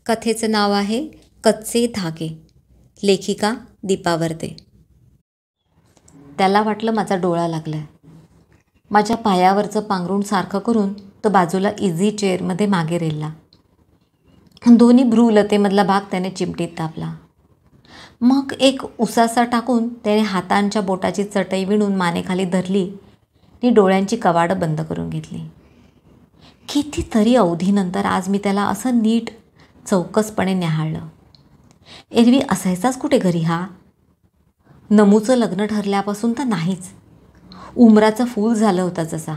कथेचं नाव आहे कच्चे धागे. लेखिका दीपा वर्दे. त्याला वाटलं माझा डोळा लागलाय. माझ्या पायावरचं पांघरूण सारखं करून तो बाजूला इझी चेअरमध्ये मागे रेलला. दोन्ही भ्रूलतेमधला भाग त्याने चिमटीत दाबला. मग एक उसासा टाकून त्याने हातांच्या बोटाची चटई विणून मानेखाली धरली आणि डोळ्यांची कवाडं बंद करून घेतली. कितीतरी अवधीनंतर आज मी त्याला असं नीट चौकसपणे न्याहाळलं. एरवी असायचाच कुठे घरी हा? नमूचं लग्न ठरल्यापासून तर नाहीच. उमराचं फूल झालं होतं जसा.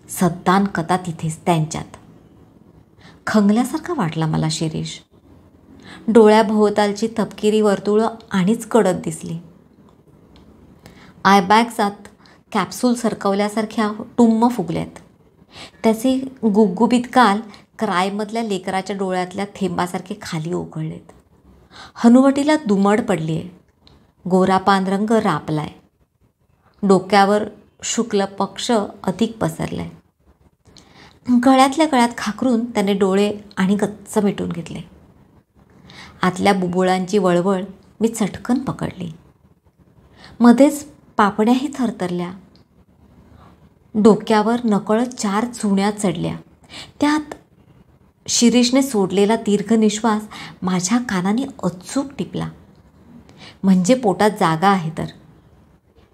सद्दान कथा तिथेच त्यांच्यात. खंगल्यासारखा वाटला मला शिरीष. डोळ्याभोवतालची तपकिरी वर्तुळं आणीच कडक दिसली. आयबॅग्सात कॅप्सूल सरकवल्यासारख्या टुम्म फुगल्यात. त्याचे गुबगुबीत गाल क्रायमधल्या लेकराच्या डोळ्यातल्या थेंबासारखे खाली ओघळलेत. हनुवटीला दुमड पडली आहे. गोरा पांढरंग रापलाय. डोक्यावर शुक्ल पक्ष अधिक पसरलाय. गळ्यातल्या गळ्यात खाकरून त्याने डोळे आणि गच्च मिटून घेतले. आतल्या बुबुळांची वळवळ मी चटकन पकडली. मध्येच पापण्याही थरथरल्या. डोक्यावर नकळत 4 चुण्या चढल्या. त्यात शिरीषने सोडलेला दीर्घ निश्वास माझ्या कानाने अचूक टिपला. म्हणजे पोटात जागा आहे तर.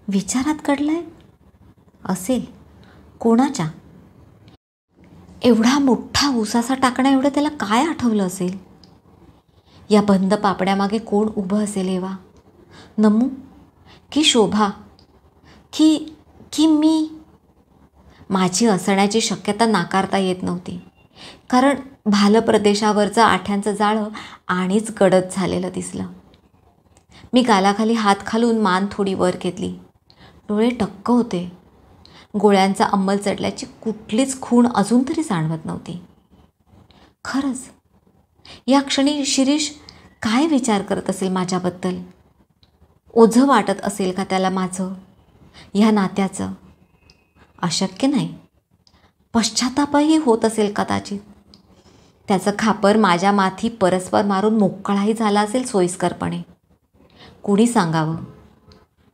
विचारात कळलंय असेल कोणाच्या? एवढा मोठा उसासा टाकण्या एवढं त्याला काय आठवलं असेल? या बंद पापड्यामागे कोण उभं असेल एव्हा? नमू की शोभा की मी? माझी असण्याची शक्यता नाकारता येत नव्हती. कारण भाल प्रदेशावरचं आठ्यांचं जाळं आणीच गडद झालेलं दिसलं. मी गालाखाली हात घालून मान थोडी वर घेतली. डोळे टक्क होते. गोळ्यांचा अंमल चढल्याची कुठलीच खूण अजून तरी जाणवत नव्हती. खरंच या क्षणी शिरीष काय विचार करत असेल माझ्याबद्दल? ओझं वाटत असेल का त्याला माझं, ह्या नात्याचं? अशक्य नाही. पश्चातापही होत असेल कदाचित. त्याचं खापर माझ्या माथी परस्पर मारून मोकळाही झाला असेल सोयीस्करपणे. कुणी सांगावं?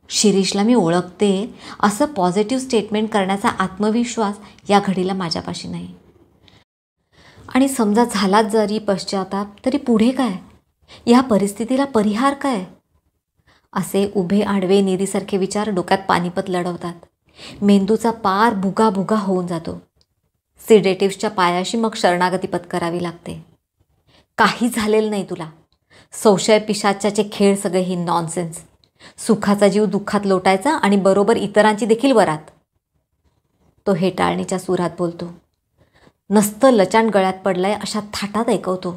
शिरीषला मी ओळखते असं पॉझिटिव्ह स्टेटमेंट करण्याचा आत्मविश्वास या घडीला माझ्यापाशी नाही. आणि समजा झालाच जरी पश्चाताप तरी पुढे काय? या परिस्थितीला परिहार काय? असे उभे आडवे निरीसारखे विचार डोक्यात पानिपत लढवतात. मेंदूचा पार भुगा भुगा होऊन जातो. सिडेटिव्सच्या पायाशी मग शरणागती पत्करावी लागते. काही झालेलं नाही तुला. संशय पिशाच्याचे खेळ सगळे ही नॉनसेन्स. सुखाचा जीव दुःखात लोटायचा आणि बरोबर इतरांची देखील वरात. तो हेटाळणीच्या सुरात बोलतो. नसतं लचाण गळ्यात पडलाय अशा थाटात ऐकवतो.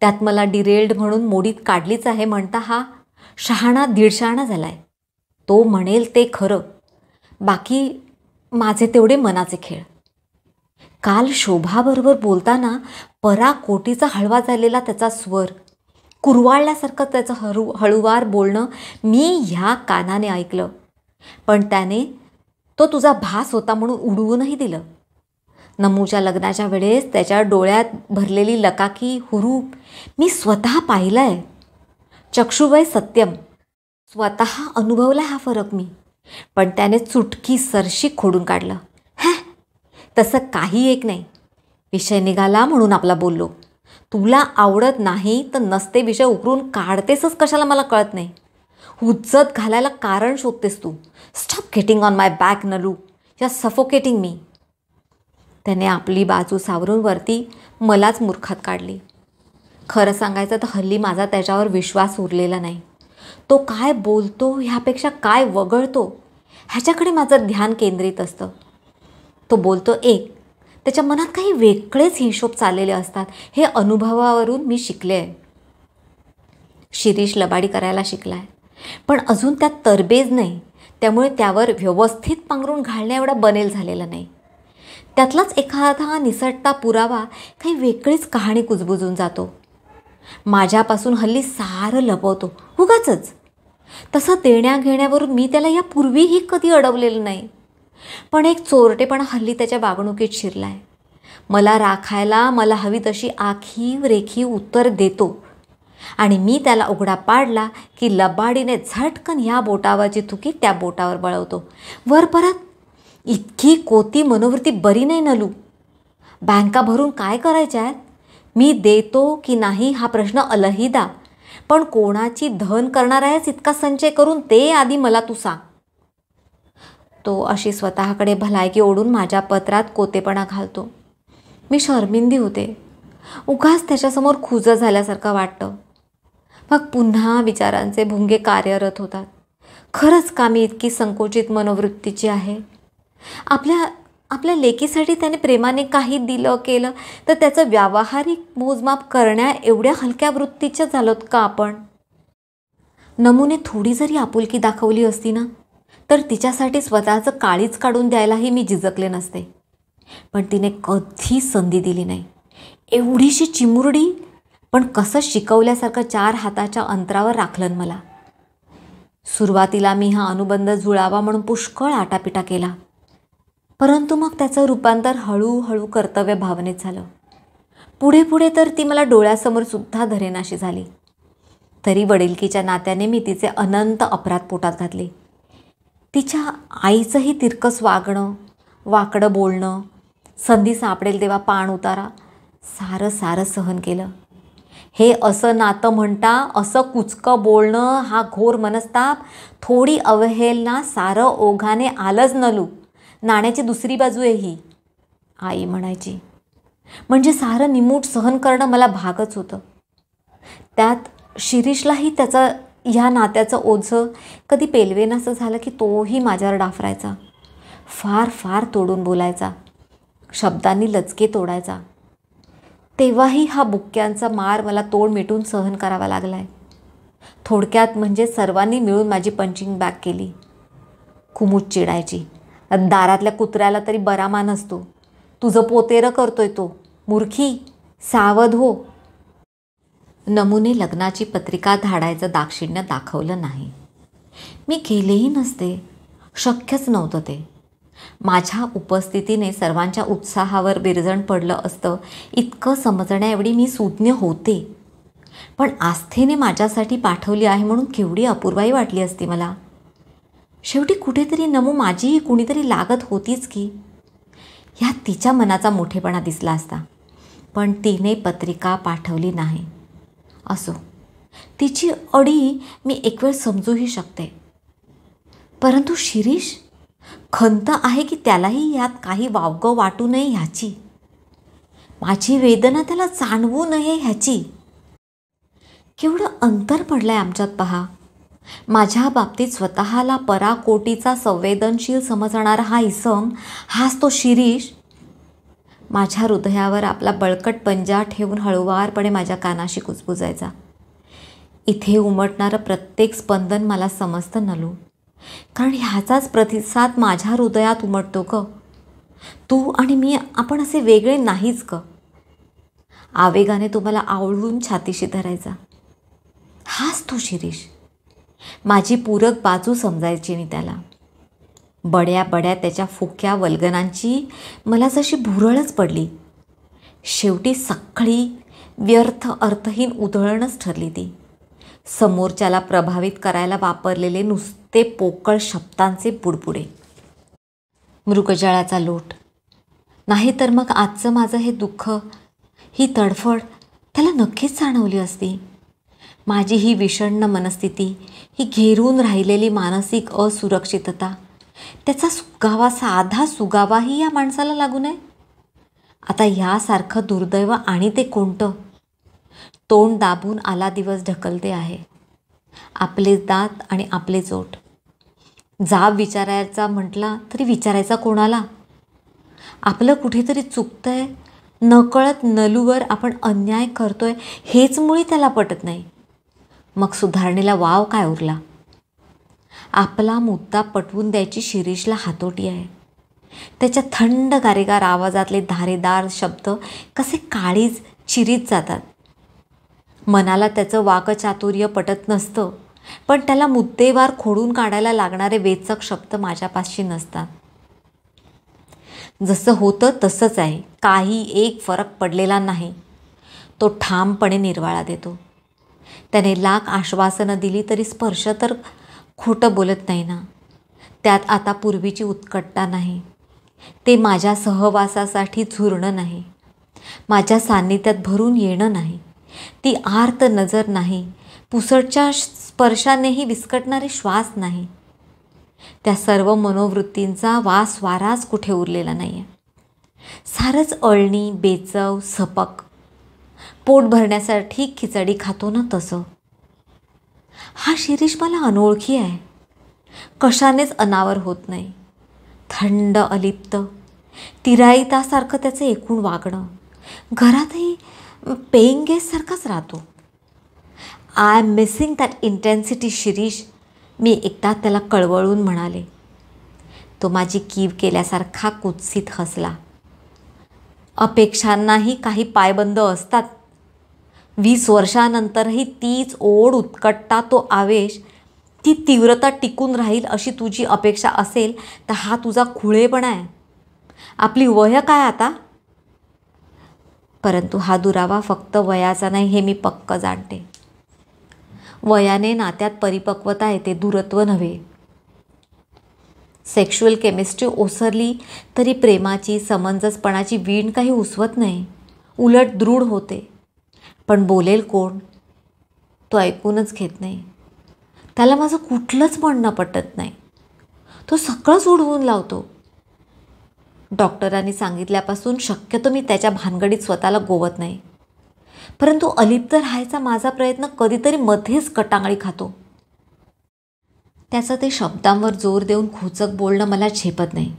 त्यात मला डिरेल्ड म्हणून मोडीत काढलीच आहे म्हणता हा शहाणा दीडशहाणा झालाय. तो म्हणेल ते खरं. बाकी माझे तेवढे मनाचे खेळ. काल शोभाबरोबर बोलताना पराकोटीचा हळवा झालेला त्याचा स्वर, कुरवाळल्यासारखं त्याचं हळूवार बोलणं मी ह्या कानाने ऐकलं. पण त्याने तो तुझा भास होता म्हणून उडवूनही दिलं. नमूच्या लग्नाच्या वेळेस त्याच्या डोळ्यात भरलेली लकाकी हुरूप मी स्वतः पाहिलाय. चक्षुवय सत्यम. स्वतः अनुभवला हा फरक मी. पण त्याने चुटकी सरशी खोडून काढलं. तसं काही एक नाही. विषय निघाला म्हणून आपला बोललो. तुला आवडत नाही तर नसते विषय उकरून काढतेसच कशाला मला कळत नाही. हुज्जत घालायला कारण शोधतेस तू. Stop getting on my back Nalu. You are suffocating me. त्याने आपली बाजू सावरून वरती मलाच मूर्खात काढली. खरं सांगायचं तर हल्ली माझा त्याच्यावर विश्वास उरलेला नाही. तो काय बोलतो ह्यापेक्षा काय वगळतो ह्याच्याकडे माझं ध्यान केंद्रित असतं. तो बोलतो एक, त्याच्या मनात काही वेगळेच हिशोब चाललेले असतात. हे अनुभवावरून मी शिकले आहे. शिरीष लबाडी करायला शिकलाय पण अजून त्यात तरबेज नाही. त्यामुळे त्यावर व्यवस्थित पांघरून घालण्या एवढा बनेल झालेला नाही. त्यातलाच एखादा निसटता पुरावा काही वेगळीच कहाणी कुजबुजून जातो. माझ्यापासून हल्ली सारं लपवतो उगाचच. तसं देण्याघेण्यावरून मी त्याला यापूर्वीही कधी अडवलेलं नाही. पण एक चोरटेपणा हल्ली त्याच्या वागणुकीत शिरलाय. मला राखायला मला हवी तशी आखीव रेखीव उत्तर देतो आणि मी त्याला उघडा पाडला की लबाडीने झटकन ह्या बोटावरची थुकी त्या बोटावर वळवतो. वर परत. इतकी कोती मनोवृत्ती बरी नाही नलू. बँका भरून काय करायच्या आहेत? मी देतो की नाही हा प्रश्न अलहिदा, पण कोणाची धन करणार आहेस इतका संचय करून ते आधी मला तू सांग. तो अशी स्वतःकडे भलायकी ओढून माझ्या पत्रात कोतेपणा घालतो. मी शर्मिंदी होते. उगाच त्याच्यासमोर खुजं झाल्यासारखं वाटतं. मग पुन्हा विचारांचे भुंगे कार्यरत होतात. खरंच का मी इतकी संकोचित मनोवृत्तीची आहे? आपल्या लेकीसाठी त्याने प्रेमाने काही दिलं केलं तर त्याचं व्यावहारिक मोजमाप करण्या एवढ्या हलक्या वृत्तीच्या झालोत का आपण? नमुने थोडी जरी आपुलकी दाखवली असती ना तर तिच्यासाठी स्वतःचं काळीच काढून द्यायलाही मी झिजकले नसते. पण तिने कधी संधी दिली नाही. एवढीशी चिमुरडी पण कसं शिकवल्यासारखं 4 हाताच्या अंतरावर राखलं मला. सुरुवातीला मी हा अनुबंध जुळावा म्हणून पुष्कळ आटापिटा केला, परंतु मग त्याचं रूपांतर हळूहळू कर्तव्य भावनेत झालं. पुढे पुढे तर ती मला डोळ्यासमोर सुद्धा धरेनाशी झाली. तरी वडिलकीच्या नात्याने मी तिचे अनंत अपराध पोटात घातले. तिच्या आईचंही तिरकस वागणं, वाकडं बोलणं, संधी सापडेल तेव्हा पाण उतारा, सारं सारं सहन केलं. हे असं नातं म्हणता, असं कुचकं बोलणं, हा घोर मनस्ताप, थोडी अवहेलना, सारं ओघाने आलंच नलू. नाण्याची दुसरी बाजू आहे ही, आई म्हणायची. म्हणजे सारं निमूट सहन करणं मला भागच होतं. त्यात शिरीषलाही त्याचा ह्या नात्याचं ओझं कधी पेलवेनासं झालं की तोही माझ्यावर डाफरायचा. फार फार तोडून बोलायचा, शब्दांनी लचके तोडायचा. तेव्हाही हा बुक्क्यांचा मार मला तोड मिटून सहन करावा लागलाय. थोडक्यात म्हणजे सर्वांनी मिळून माझी पंचिंग बॅग केली. कुमूच चिडायची. दारातल्या कुत्र्याला तरी बरा मान असतो. तुझं पोतेरं करतोय तो, मूर्खी, सावध हो. नमुने लग्नाची पत्रिका धाडायचं दाक्षिण्य दाखवलं नाही. मी केलेही नसते, शक्यच नव्हतं ते. माझ्या उपस्थितीने सर्वांच्या उत्साहावर विरजण पडलं असतं इतकं समजण्या एवढी मी सुज्ञ होते. पण आस्थेने माझ्यासाठी पाठवली आहे म्हणून केवढी अपूर्वाई वाटली असती मला. शेवटी कुठेतरी नमू माझीही कुणीतरी लागत होतीच की. ह्यात तिच्या मनाचा मोठेपणा दिसला असता. पण तिने पत्रिका पाठवली नाही. असो, तिची अडी मी एक वेळ समजूही शकते. परंतु शिरीष, खंत आहे की त्यालाही यात काही वावगं वाटू नये ह्याची. माझी वेदना त्याला जाणवू नये ह्याची. केवढं अंतर पडलंय आमच्यात पहा. माझ्या बाबतीत स्वतःला पराकोटीचा संवेदनशील समजणारा हा इसम, हाच तो शिरीष. माझ्या हृदयावर आपला बळकट पंजा ठेवून हळुवारपणे माझ्या कानाशी कुजबुजायचा. इथे उमटणारं प्रत्येक स्पंदन मला समजतं नलू, कारण ह्याचाच प्रतिसाद माझ्या हृदयात उमटतो ग. तू आणि मी आपण असे वेगळे नाहीच ग. आवेगाने तुम्हाला आवळून छातीशी धरायचा हाच तो शिरीष. माझी पूरक बाजू समजायची मी त्याला. बड्या बड्या त्याच्या फुक्या वल्गनांची मला जशी भुरळच पडली. शेवटी सखळी व्यर्थ अर्थहीन उधळणच ठरली ती. समोरच्याला प्रभावित करायला वापरलेले नुसते पोकळ शब्दांचे बुडबुडे. मृगजळाचा लोट. नाहीतर मग आजचं माझं हे दुःख, ही तडफड त्याला नक्कीच जाणवली असती. माझी ही विषण्ण मनस्थिती, ही घेरून राहिलेली मानसिक असुरक्षितता, त्याचा सुगावा, साधा सुगावाही या माणसाला लागू नये. आता यासारखं दुर्दैव आणि ते कोणतं? तोंड दाबून आला दिवस ढकलते आहे. आपले दात आणि आपले जोट. जाब विचारायचा म्हटला तरी विचारायचा कोणाला? आपलं कुठेतरी चुकतंय, नकळत नलूवर आपण अन्याय करतोय हेच मुळी त्याला पटत नाही. मग सुधारणेला वाव काय उरला? आपला मुद्दा पटवून द्यायची शिरीषला हातोटी आहे. त्याच्या थंड गारेगार आवाजातले धारेदार शब्द कसे काळीज चिरीत जातात. मनाला त्याचं वाकचातुर्य पटत नसतं, पण त्याला मुद्देवार खोडून काढायला लागणारे वेचक शब्द माझ्यापाशी नसतात. जसं होतं तसंच आहे, काही एक फरक पडलेला नाही, तो ठामपणे निर्वाळा देतो. त्याने लाख आश्वासनं दिली तरी स्पर्श तर खोटं बोलत नाही ना. त्यात आता पूर्वीची उत्कटता नाही, ते माझ्या सहवासासाठी झुरणं नाही, माझ्या सान्निध्यात भरून येणं नाही, ती आर्त नजर नाही, पुसटच्या स्पर्शानेही विस्कटणारे श्वास नाही. त्या सर्व मनोवृत्तींचा वास वाराच कुठे उरलेला नाही आहे. सारंच अळणी, बेचव, सपक, पोट भरण्यासाठी खिचडी खातो ना तसं. हा शिरीष मला अनोळखी आहे, कशानेच अनावर होत नाही. थंड अलिप्त तिराईतासारखं त्याचं एकूण वागणं, घरातही पेईंग गेस्टसारखाच राहतो. I am missing that intensity Shirish, मी एकदा त्याला कळवळून म्हणाले. तो माझी कीव केल्यासारखा कुत्सित हसला. अपेक्षांनाही काही पायबंद असतात. 20 वर्षानंतरही तीच ओढ, उत्कटता, तो आवेश, ती तीव्रता टिकून राहील अशी तुझी अपेक्षा असेल तर हा तुझा खुळेपणा आहे. आपली वय काय आता? परंतु हा दुरावा फक्त वयाचा नाही हे मी पक्क जाणते. वयाने नात्यात परिपक्वता येते, दूरत्व नव्हे. सेक्शुअल केमिस्ट्री ओसरली तरी प्रेमाची, समंजसपणाची वीण काही उसवत नाही, उलट दृढ होते. पण बोलेल कोण? तो ऐकूनच घेत नाही. त्याला माझं कुठलंच म्हणणं पटत नाही. तो सगळंच उडवून लावतो. डॉक्टरांनी सांगितल्यापासून शक्यतो मी त्याच्या भानगडीत स्वतःला गोवत नाही. परंतु अलिप्त राहायचा माझा प्रयत्न कधीतरी मध्येच कटांगळी खातो. त्याचं ते शब्दांवर जोर देऊन खोचक बोलणं मला झेपत नाही.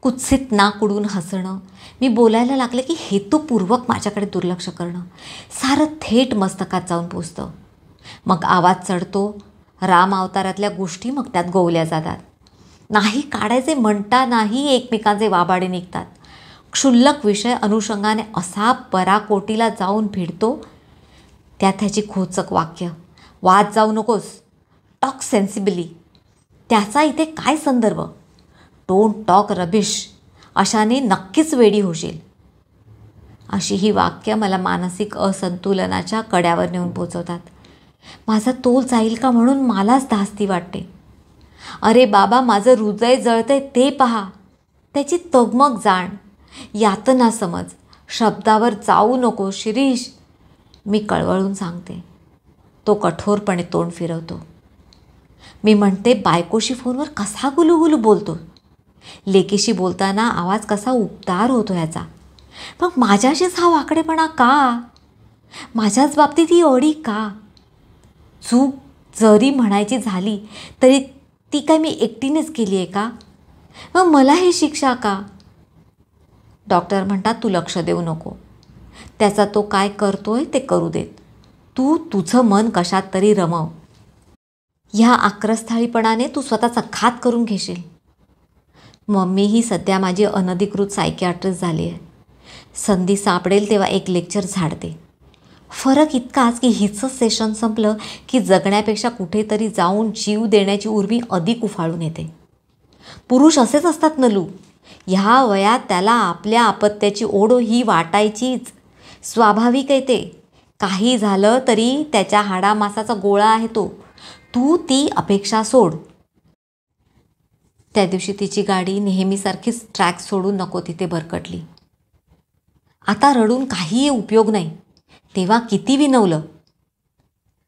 कुत्सित नाक उडून हसणं, मी बोलायला लागले की हेतुपूर्वक माझ्याकडे दुर्लक्ष करणं, सारं थेट मस्तकात जाऊन पोचतं. मग आवाज चढतो. राम अवतारातल्या गोष्टी मग त्यात गोवल्या जातात. नाही काढायचे म्हणतानाही एकमेकांचे वाबाडे निघतात. क्षुल्लक विषय अनुषंगाने असा पराकोटीला जाऊन भिडतो. त्यात त्याची खोचक वाक्य, वाद जाऊ नकोस, टॉक सेन्सिबली, त्याचा इथे काय संदर्भ, डोंट टॉक रबिश, अशाने नक्कीच वेडी होशील. अशी ही वाक्य मला मानसिक असंतुलनाच्या कड्यावर नेऊन पोचवतात. माझा तोल जाईल का म्हणून मलाच धास्ती वाटते. अरे बाबा, माझं हृदय जळतंय ते पहा, त्याची तगमग जाण, यातना समज, शब्दावर जाऊ नको शिरीष, मी कळवळून सांगते. तो कठोरपणे तोंड फिरवतो. मी म्हणते, बायकोशी फोनवर कसा गुलूगुलू बोलतो, लेकीशी बोलताना आवाज कसा उबदार होतो ह्याचा. मग माझ्याशीच हा वाकडेपणा का? माझ्याच बाबतीत ही अडी का? चूक जरी म्हणायची झाली तरी ती काय मी एकटीनेच केली आहे का? मग मला ही शिक्षा का? डॉक्टर म्हणतात, तू लक्ष देऊ नको, त्याचा तो काय करतोय ते करू देत, तू तुझं मन कशात तरी रमव. ह्या आक्रस्थाळीपणाने तू स्वतःचा घात करून घेशील. मम्मी ही सध्या माझी अनधिकृत सायकियाट्रिस्ट झाली आहे. संधी सापडेल तेव्हा एक लेक्चर झाडते. फरक इतकाच की हिचं सेशन संपलं की जगण्यापेक्षा कुठेतरी जाऊन जीव देण्याची उर्मी अधिक उफाळून येते. पुरुष असेच असतात नलू. ह्या वयात त्याला आपल्या अपत्याची ओढ ही वाटायचीच, स्वाभाविक आहे ते. काही झालं तरी त्याच्या हाडामासाचा गोळा आहे तो. तू ती अपेक्षा सोड. त्या दिवशी तिची गाडी नेहमीसारखीच ट्रॅक सोडून नको तिथे भरकटली. आता रडून काही उपयोग नाही, तेव्हा किती विनवलं.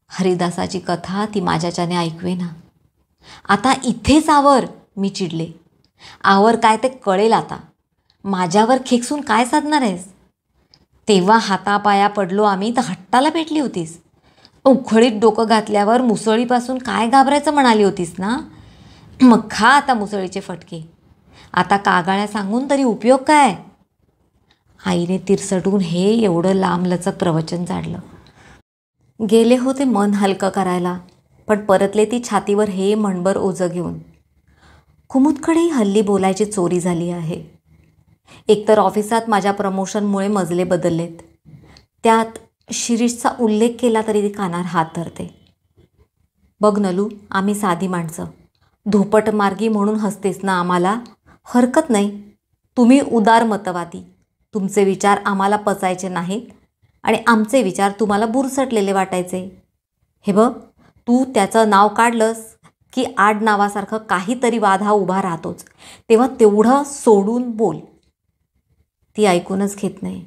हरिदासाची कथा ती माझ्याच्याने ऐकवेना. आता इथेच आवर, मी चिडले. आवर काय ते कळेल आता. माझ्यावर खेकसून काय साधणार आहेस? तेव्हा हातापाया पडलो आम्ही तर हट्टाला पेटली होतीस. उखळीत डोकं घातल्यावर मुसळीपासून काय घाबरायचं म्हणाली होतीस ना. मग खा आता मुसळीचे फटके. आता कागाळ्या सांगून तरी उपयोग काय? आईने तिरसटून हे एवढं लांबलचक प्रवचन झाडलं. गेले होते मन हलकं करायला, पण परतले ती छातीवर हे मणभर ओझं घेऊन. कुमुदकडेही हल्ली बोलायची चोरी झाली आहे. एकतर ऑफिसात माझ्या प्रमोशनमुळे मजले बदललेत, त्यात शिरीषचा उल्लेख केला तरी ती कानार हात धरते. बघ नलू, आम्ही साधी माणसं, धोपटमार्गी म्हणून हसतेस ना आम्हाला, हरकत नाही, तुम्ही उदारमतवादी, तुमचे विचार आम्हाला पचायचे नाहीत आणि आमचे विचार तुम्हाला बुरसटलेले वाटायचे. हे बघ, तू त्याचं नाव काढलंस की आडनावासारखं काहीतरी वाद हा उभा राहतोच, तेव्हा तेवढं सोडून बोल. ती ऐकूनच घेत नाही.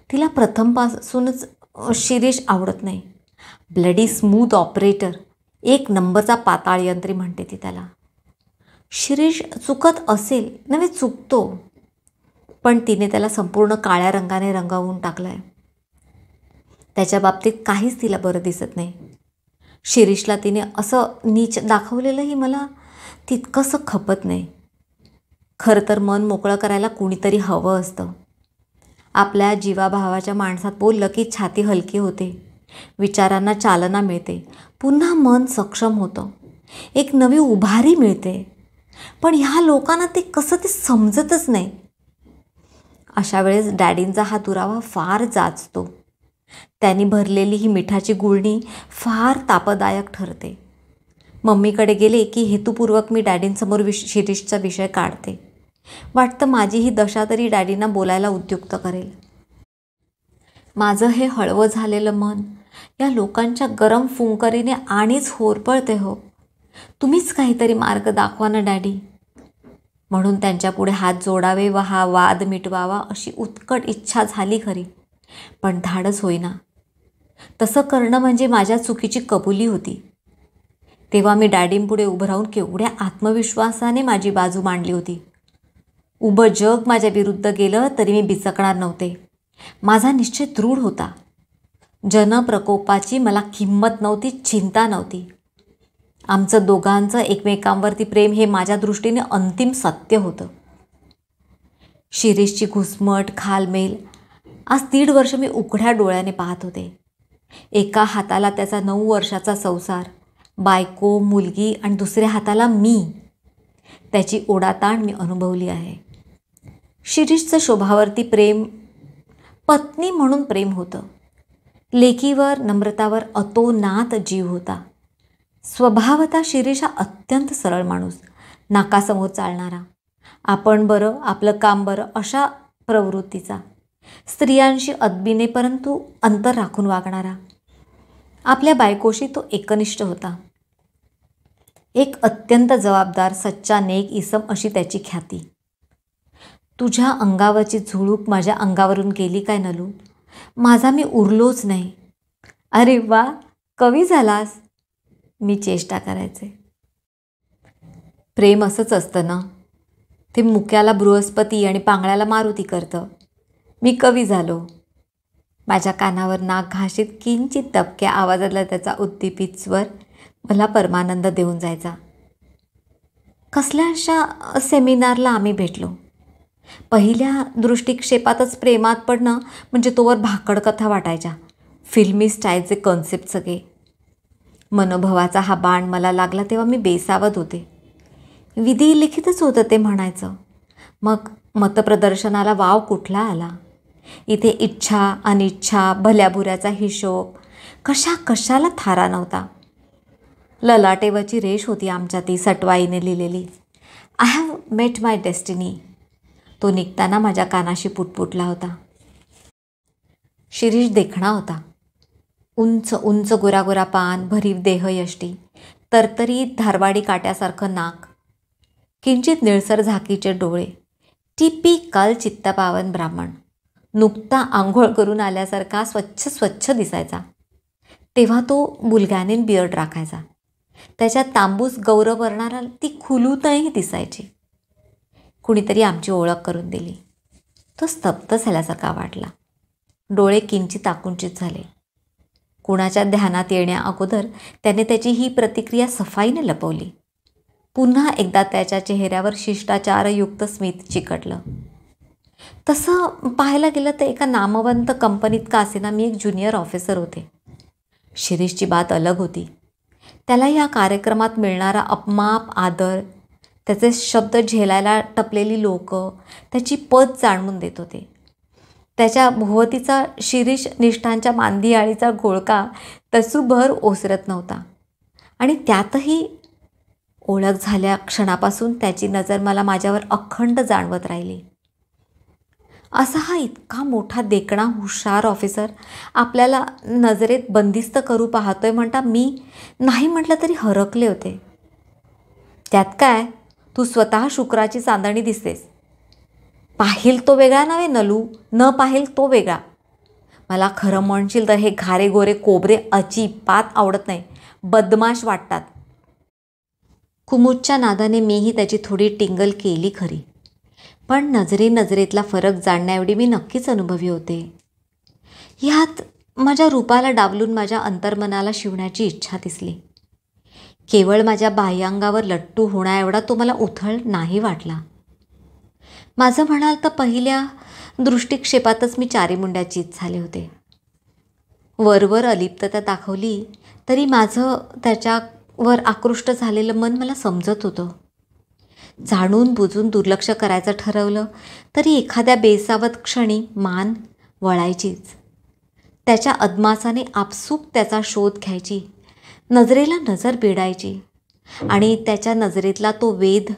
तिला प्रथमपासूनच शिरीष आवडत नाही. ब्लडी स्मूथ ऑपरेटर, एक नंबरचा पाताळ यंत्री म्हणते ती त्याला. शिरीष चुकत असेल नव्हे, चुकतो, पण तिने त्याला संपूर्ण काळ्या रंगाने रंगवून टाकलं आहे. त्याच्या बाबतीत काहीच तिला बरं दिसत नाही. शिरीषला तिने असं नीच दाखवलेलंही मला तितकंसं खपत नाही. खरं तर मन मोकळं करायला कुणीतरी हवं असतं. आपल्या जीवाभावाच्या माणसात बोललं की छाती हलकी होते, विचारांना चालना मिळते, पुन्हा मन सक्षम होतं, एक नवी उभारी मिळते. पण ह्या लोकांना ते कसं ते समजतच नाही. अशा वेळेस डॅडींचा हा दुरावा फार जाचतो. त्यांनी भरलेली ही मिठाची गुळणी फार तापदायक ठरते. मम्मीकडे गेले की हेतुपूर्वक मी डॅडींसमोर शिरीषचा विषय काढते. वाटतं माझी ही दशा तरी डॅडींना बोलायला उद्युक्त करेल. माझं हे हळवं झालेलं मन या लोकांच्या गरम फुंकरीने आणीच होरपळते हो. तुम्हीच काहीतरी मार्ग दाखवा ना डॅडी. म्हणून त्यांच्यापुढे हात जोडावे व हा वाद मिटवावा अशी उत्कट इच्छा झाली खरी, पण धाडस होईना. तसं करणं म्हणजे माझ्या चुकीची कबुली होती. तेव्हा मी डॅडींपुढे उभं राहून केवढ्या आत्मविश्वासाने माझी बाजू मांडली होती. उभं जग माझ्या विरुद्ध गेलं तरी मी बिचकणार नव्हते. माझा निश्चय दृढ होता. जनप्रकोपाची मला किंमत नव्हती, चिंता नव्हती. आमचं दोघांचं एकमेकांवरती प्रेम हे माझ्या दृष्टीने अंतिम सत्य होतं. शिरीषची घुसमट, खालमेल आज 1.5 वर्ष मी उघड्या डोळ्याने पाहत होते. एका हाताला त्याचा 9 वर्षाचा संसार, बायको, मुलगी आणि दुसऱ्या हाताला मी. त्याची ओढाताण मी अनुभवली आहे. शिरीषचं शोभावरती प्रेम पत्नी म्हणून प्रेम होतं. लेकीवर, नम्रतावर अतोनात जीव होता. स्वभावतः शिरीष हा अत्यंत सरळ माणूस, नाकासमोर चालणारा, आपण बरं आपलं काम बरं अशा प्रवृत्तीचा, स्त्रियांशी अदबीने परंतु अंतर राखून वागणारा. आपल्या बायकोशी तो एकनिष्ठ होता. एक अत्यंत जबाबदार, सच्चा, नेक इसम अशी त्याची ख्याती. तुझ्या अंगावरची झुळूक माझ्या अंगावरून गेली काय नलू, माझा मी उरलोच नाही. अरे वा, कवी झालास, मी चेष्टा करायचे. प्रेम असंच असतं ना, ते मुक्याला बृहस्पती आणि पांगळ्याला मारुती करतं. मी कवी झालो. माझ्या कानावर नाक घाशीत किंचित दबक्या आवाजातला त्याचा उद्दीपित स्वर मला परमानंद देऊन जायचा. कसल्या अशा सेमिनारला आम्ही भेटलो. पहिल्या दृष्टिक्षेपातच प्रेमात पडणं म्हणजे तोवर भाकड कथा वाटायच्या, फिल्मी स्टाईलचे कॉन्सेप्ट सगळे. मनोभवाचा हा बाण मला लागला तेव्हा मी बेसावत होते. विधी लिखितच होतं ते म्हणायचं. मग मतप्रदर्शनाला वाव कुठला आला. इथे इच्छा, अनिच्छा, भल्याबुऱ्याचा हिशोब कशाला थारा नव्हता. ललाटेवरची रेष होती आमच्या ती सटवाईने लिहिलेली, I have met my destiny. तो निघताना माझ्या कानाशी पुटपुटला होता. शिरीष देखणा होता. उंच उंच गोरागोरा पान, भरीव देहयष्टी, तरतरीत धारवाडी काट्यासारखं नाक, किंचित निळसर झाकीचे डोळे, टिपिकल चित्तपावन ब्राह्मण. नुकता आंघोळ करून आल्यासारखा स्वच्छ दिसायचा. तेव्हा तो बुलगानीन बियर्ड राखायचा. त्याच्यात तांबूस गौरव वर्णाला ती खुलूनही दिसायची. कुणीतरी आमची ओळख करून दिली. तो स्तब्ध झाल्यासारखा वाटला. डोळे किंचित आकुंचित झाले. कुणाच्या ध्यानात येण्या अगोदर त्याने त्याची ही प्रतिक्रिया सफाईने लपवली. पुन्हा एकदा त्याच्या चेहऱ्यावर शिष्टाचारयुक्त स्मित चिकटलं. तसं पाहायला गेलं तर एका नामवंत कंपनीत का असेना मी एक ज्युनियर ऑफिसर होते. शिरीषची बात अलग होती. त्याला या कार्यक्रमात मिळणारा अपमाप आदर, त्याचे शब्द झेलायला टपलेली लोकं त्याची पद जाणवून देत होते. त्याच्या भोवतीचा शिरीष निष्ठांच्या मांदियाळीचा घोळका तसूभर ओसरत नव्हता. आणि त्यातही ओळख झाल्या क्षणापासून त्याची नजर मला माझ्यावर अखंड जाणवत राहिली. असा हा इतका मोठा देखणा हुशार ऑफिसर आपल्याला नजरेत बंदिस्त करू पाहतोय म्हणता मी नाही म्हटलं तरी हरकले होते. त्यात काय, तू स्वतः शुक्राची चांदणी दिसतेस. पाहिल तो वेगळा नव्हे नलू, न पाहिल तो वेगळा. मला खरं म्हणशील तर हे घारे गोरे कोबरे अजिबात आवडत नाही, बदमाश वाटतात. कुमुदच्या नादाने मीही त्याची थोडी टिंगल केली खरी, पण नजरेतला फरक जाणण्याएवढी मी नक्कीच अनुभवी होते. ह्यात माझ्या रूपाला डावलून माझ्या अंतर्मनाला शिवण्याची इच्छा दिसली. केवळ माझ्या बाह्यांगावर लट्टू होण्याएवढा तो मला उथळ नाही वाटला. माझं म्हणाल तर पहिल्या दृष्टिक्षेपातच मी चारीमुंड्याचीच झाले होते. वरवर अलिप्तता दाखवली तरी माझं त्याच्यावर आकृष्ट झालेलं मन मला समजत होतं. जाणून बुजून दुर्लक्ष करायचं ठरवलं तरी एखाद्या बेसावत क्षणी मान वळायचीच. त्याच्या अदमासाने आपसूक त्याचा शोध घ्यायची, नजरेला नजर भिडायची आणि त्याच्या नजरेतला तो वेध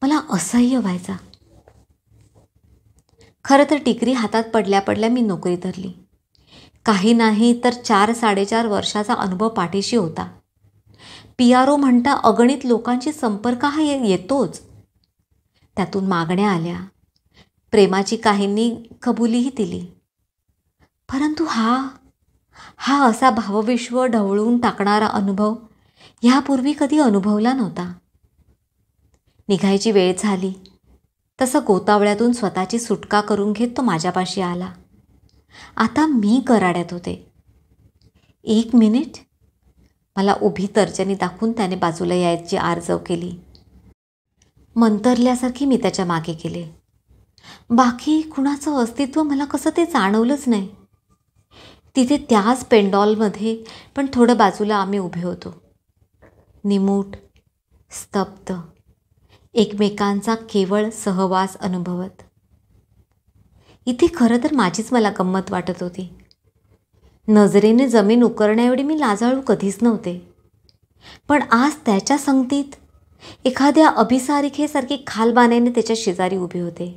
मला असह्य व्हायचा. खरं तर डिग्री हातात पडल्या पडल्या मी नोकरी धरली. काही नाही तर 4-4.5 वर्षाचा अनुभव पाठीशी होता. PRO म्हणता अगणित लोकांशी संपर्क हा येतोच. त्यातून मागण्या आल्या, प्रेमाची काहींनी कबुलीही दिली. परंतु हा असा भावविश्व ढवळून टाकणारा अनुभव ह्यापूर्वी कधी अनुभवला नव्हता. निघायची वेळ झाली तसं गोतावळ्यातून स्वतःची सुटका करून घेत तो माझ्यापाशी आला. आता मी कराड्यात होते. 1 मिनिट, मला उभी तर्जनी दाखवून त्याने बाजूला यायची आरजव केली. मंतरल्यासारखी मी त्याच्या मागे गेले. बाकी कुणाचं अस्तित्व मला कसं ते जाणवलंच नाही. तिथे त्याच पेंडॉलमध्ये पण थोडं बाजूला आम्ही उभे होतो, निमूट, स्तब्ध, एकमेकांचा केवळ सहवास अनुभवत. इथे खरं तर माझीच मला गंमत वाटत होती. नजरेने जमीन उकरण्याएवढी मी लाजाळू कधीच नव्हते. पण आज त्याच्या संगतीत एखाद्या अभिसारिकेसारखी खालबानेने त्याच्या शेजारी उभे होते.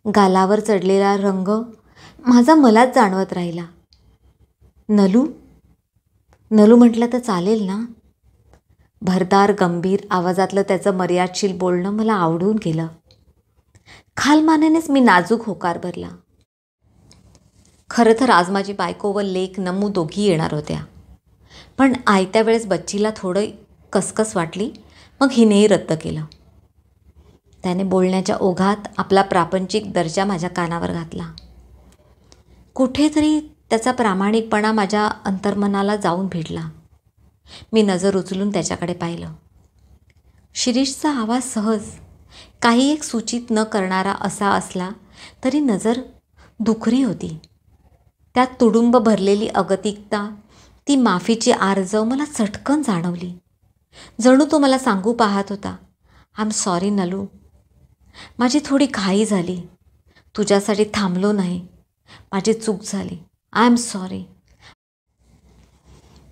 गालावर चढलेला रंग माझा मलाच जाणवत राहिला. नलू म्हटलं तर चालेल ना? भरदार गंभीर आवाजातलं त्याचं मर्यादशील बोलणं मला आवडून गेलं. खालमानेनेच मी नाजूक होकार भरला. खरं तर आज माझी बायको व लेक नमू दोघी येणार होत्या, पण आयत्या वेळेस बच्चीला थोडं कसकस वाटली, मग हिनेही रद्द केलं. त्याने बोलण्याच्या ओघात आपला प्रापंचिक दर्जा माझ्या कानावर घातला. कुठेतरी त्याचा प्रामाणिकपणा माझ्या अंतर्मनाला जाऊन भिडला. मी नजर उचलून त्याच्याकडे पाहिलं. शिरीषचा आवाज सहज, काही एक सूचित न करणारा असा असला तरी नजर दुखरी होती. त्यात तुडुंब भरलेली अगतिकता, ती माफीची आर्जव मला चटकन जाणवली. जणू तो मला सांगू पाहत होता, आय एम सॉरी नलू, माझी थोडी घाई झाली, तुझ्यासाठी थांबलो नाही, माझी चूक झाली, आय एम सॉरी.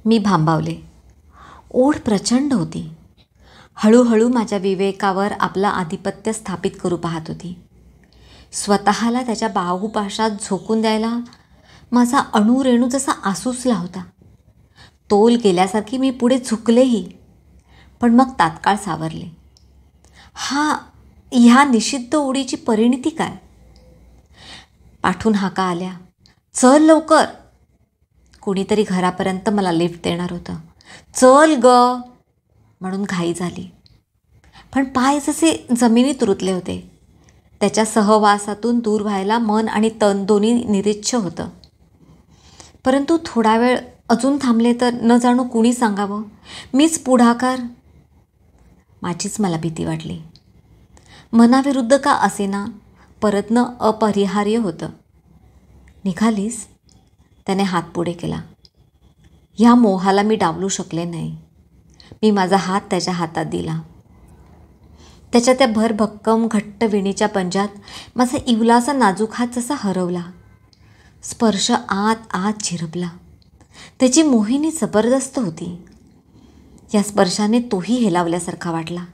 मी भांबावले. ओढ प्रचंड होती. हळूहळू माझ्या विवेकावर आपलं आधिपत्य स्थापित करू पाहत होती. स्वतःला त्याच्या बाहुपाशात झोकून द्यायला माझा अणुरेणू जसा आसूसला होता. तोल गेल्यासारखी मी पुढे झुकलेही, पण मग तात्काळ सावरले. ह्या निषिद्ध ओढीची परिणिती काय? पाठून हाका आल्या, चल लवकर. कोणीतरी घरापर्यंत मला लिफ्ट देणार होतं. चल ग म्हणून घाई झाली, पण पाय जसे जमिनीत रुतले होते. त्याच्या सहवासातून दूर व्हायला मन आणि तन दोन्ही निरीच्छ होतं. परंतु थोडा वेळ अजून थांबले तर न जाणू कुणी सांगावं, मीच पुढाकार. माझीच मला भीती वाटली. मनाविरुद्ध का असेना परतणं अपरिहार्य होतं. निघालीस? त्याने हात पुढे केला. ह्या मोहाला मी डावलू शकले नाही. मी माझा हात त्याच्या हातात दिला. त्याच्या त्या भरभक्कम घट्ट विणीच्या पंजात माझा इवलासा नाजूक हात जसा हरवला. स्पर्श आत झिरपला. त्याची मोहिनी जबरदस्त होती. या स्पर्शाने तोही हेलावल्यासारखा वाटला.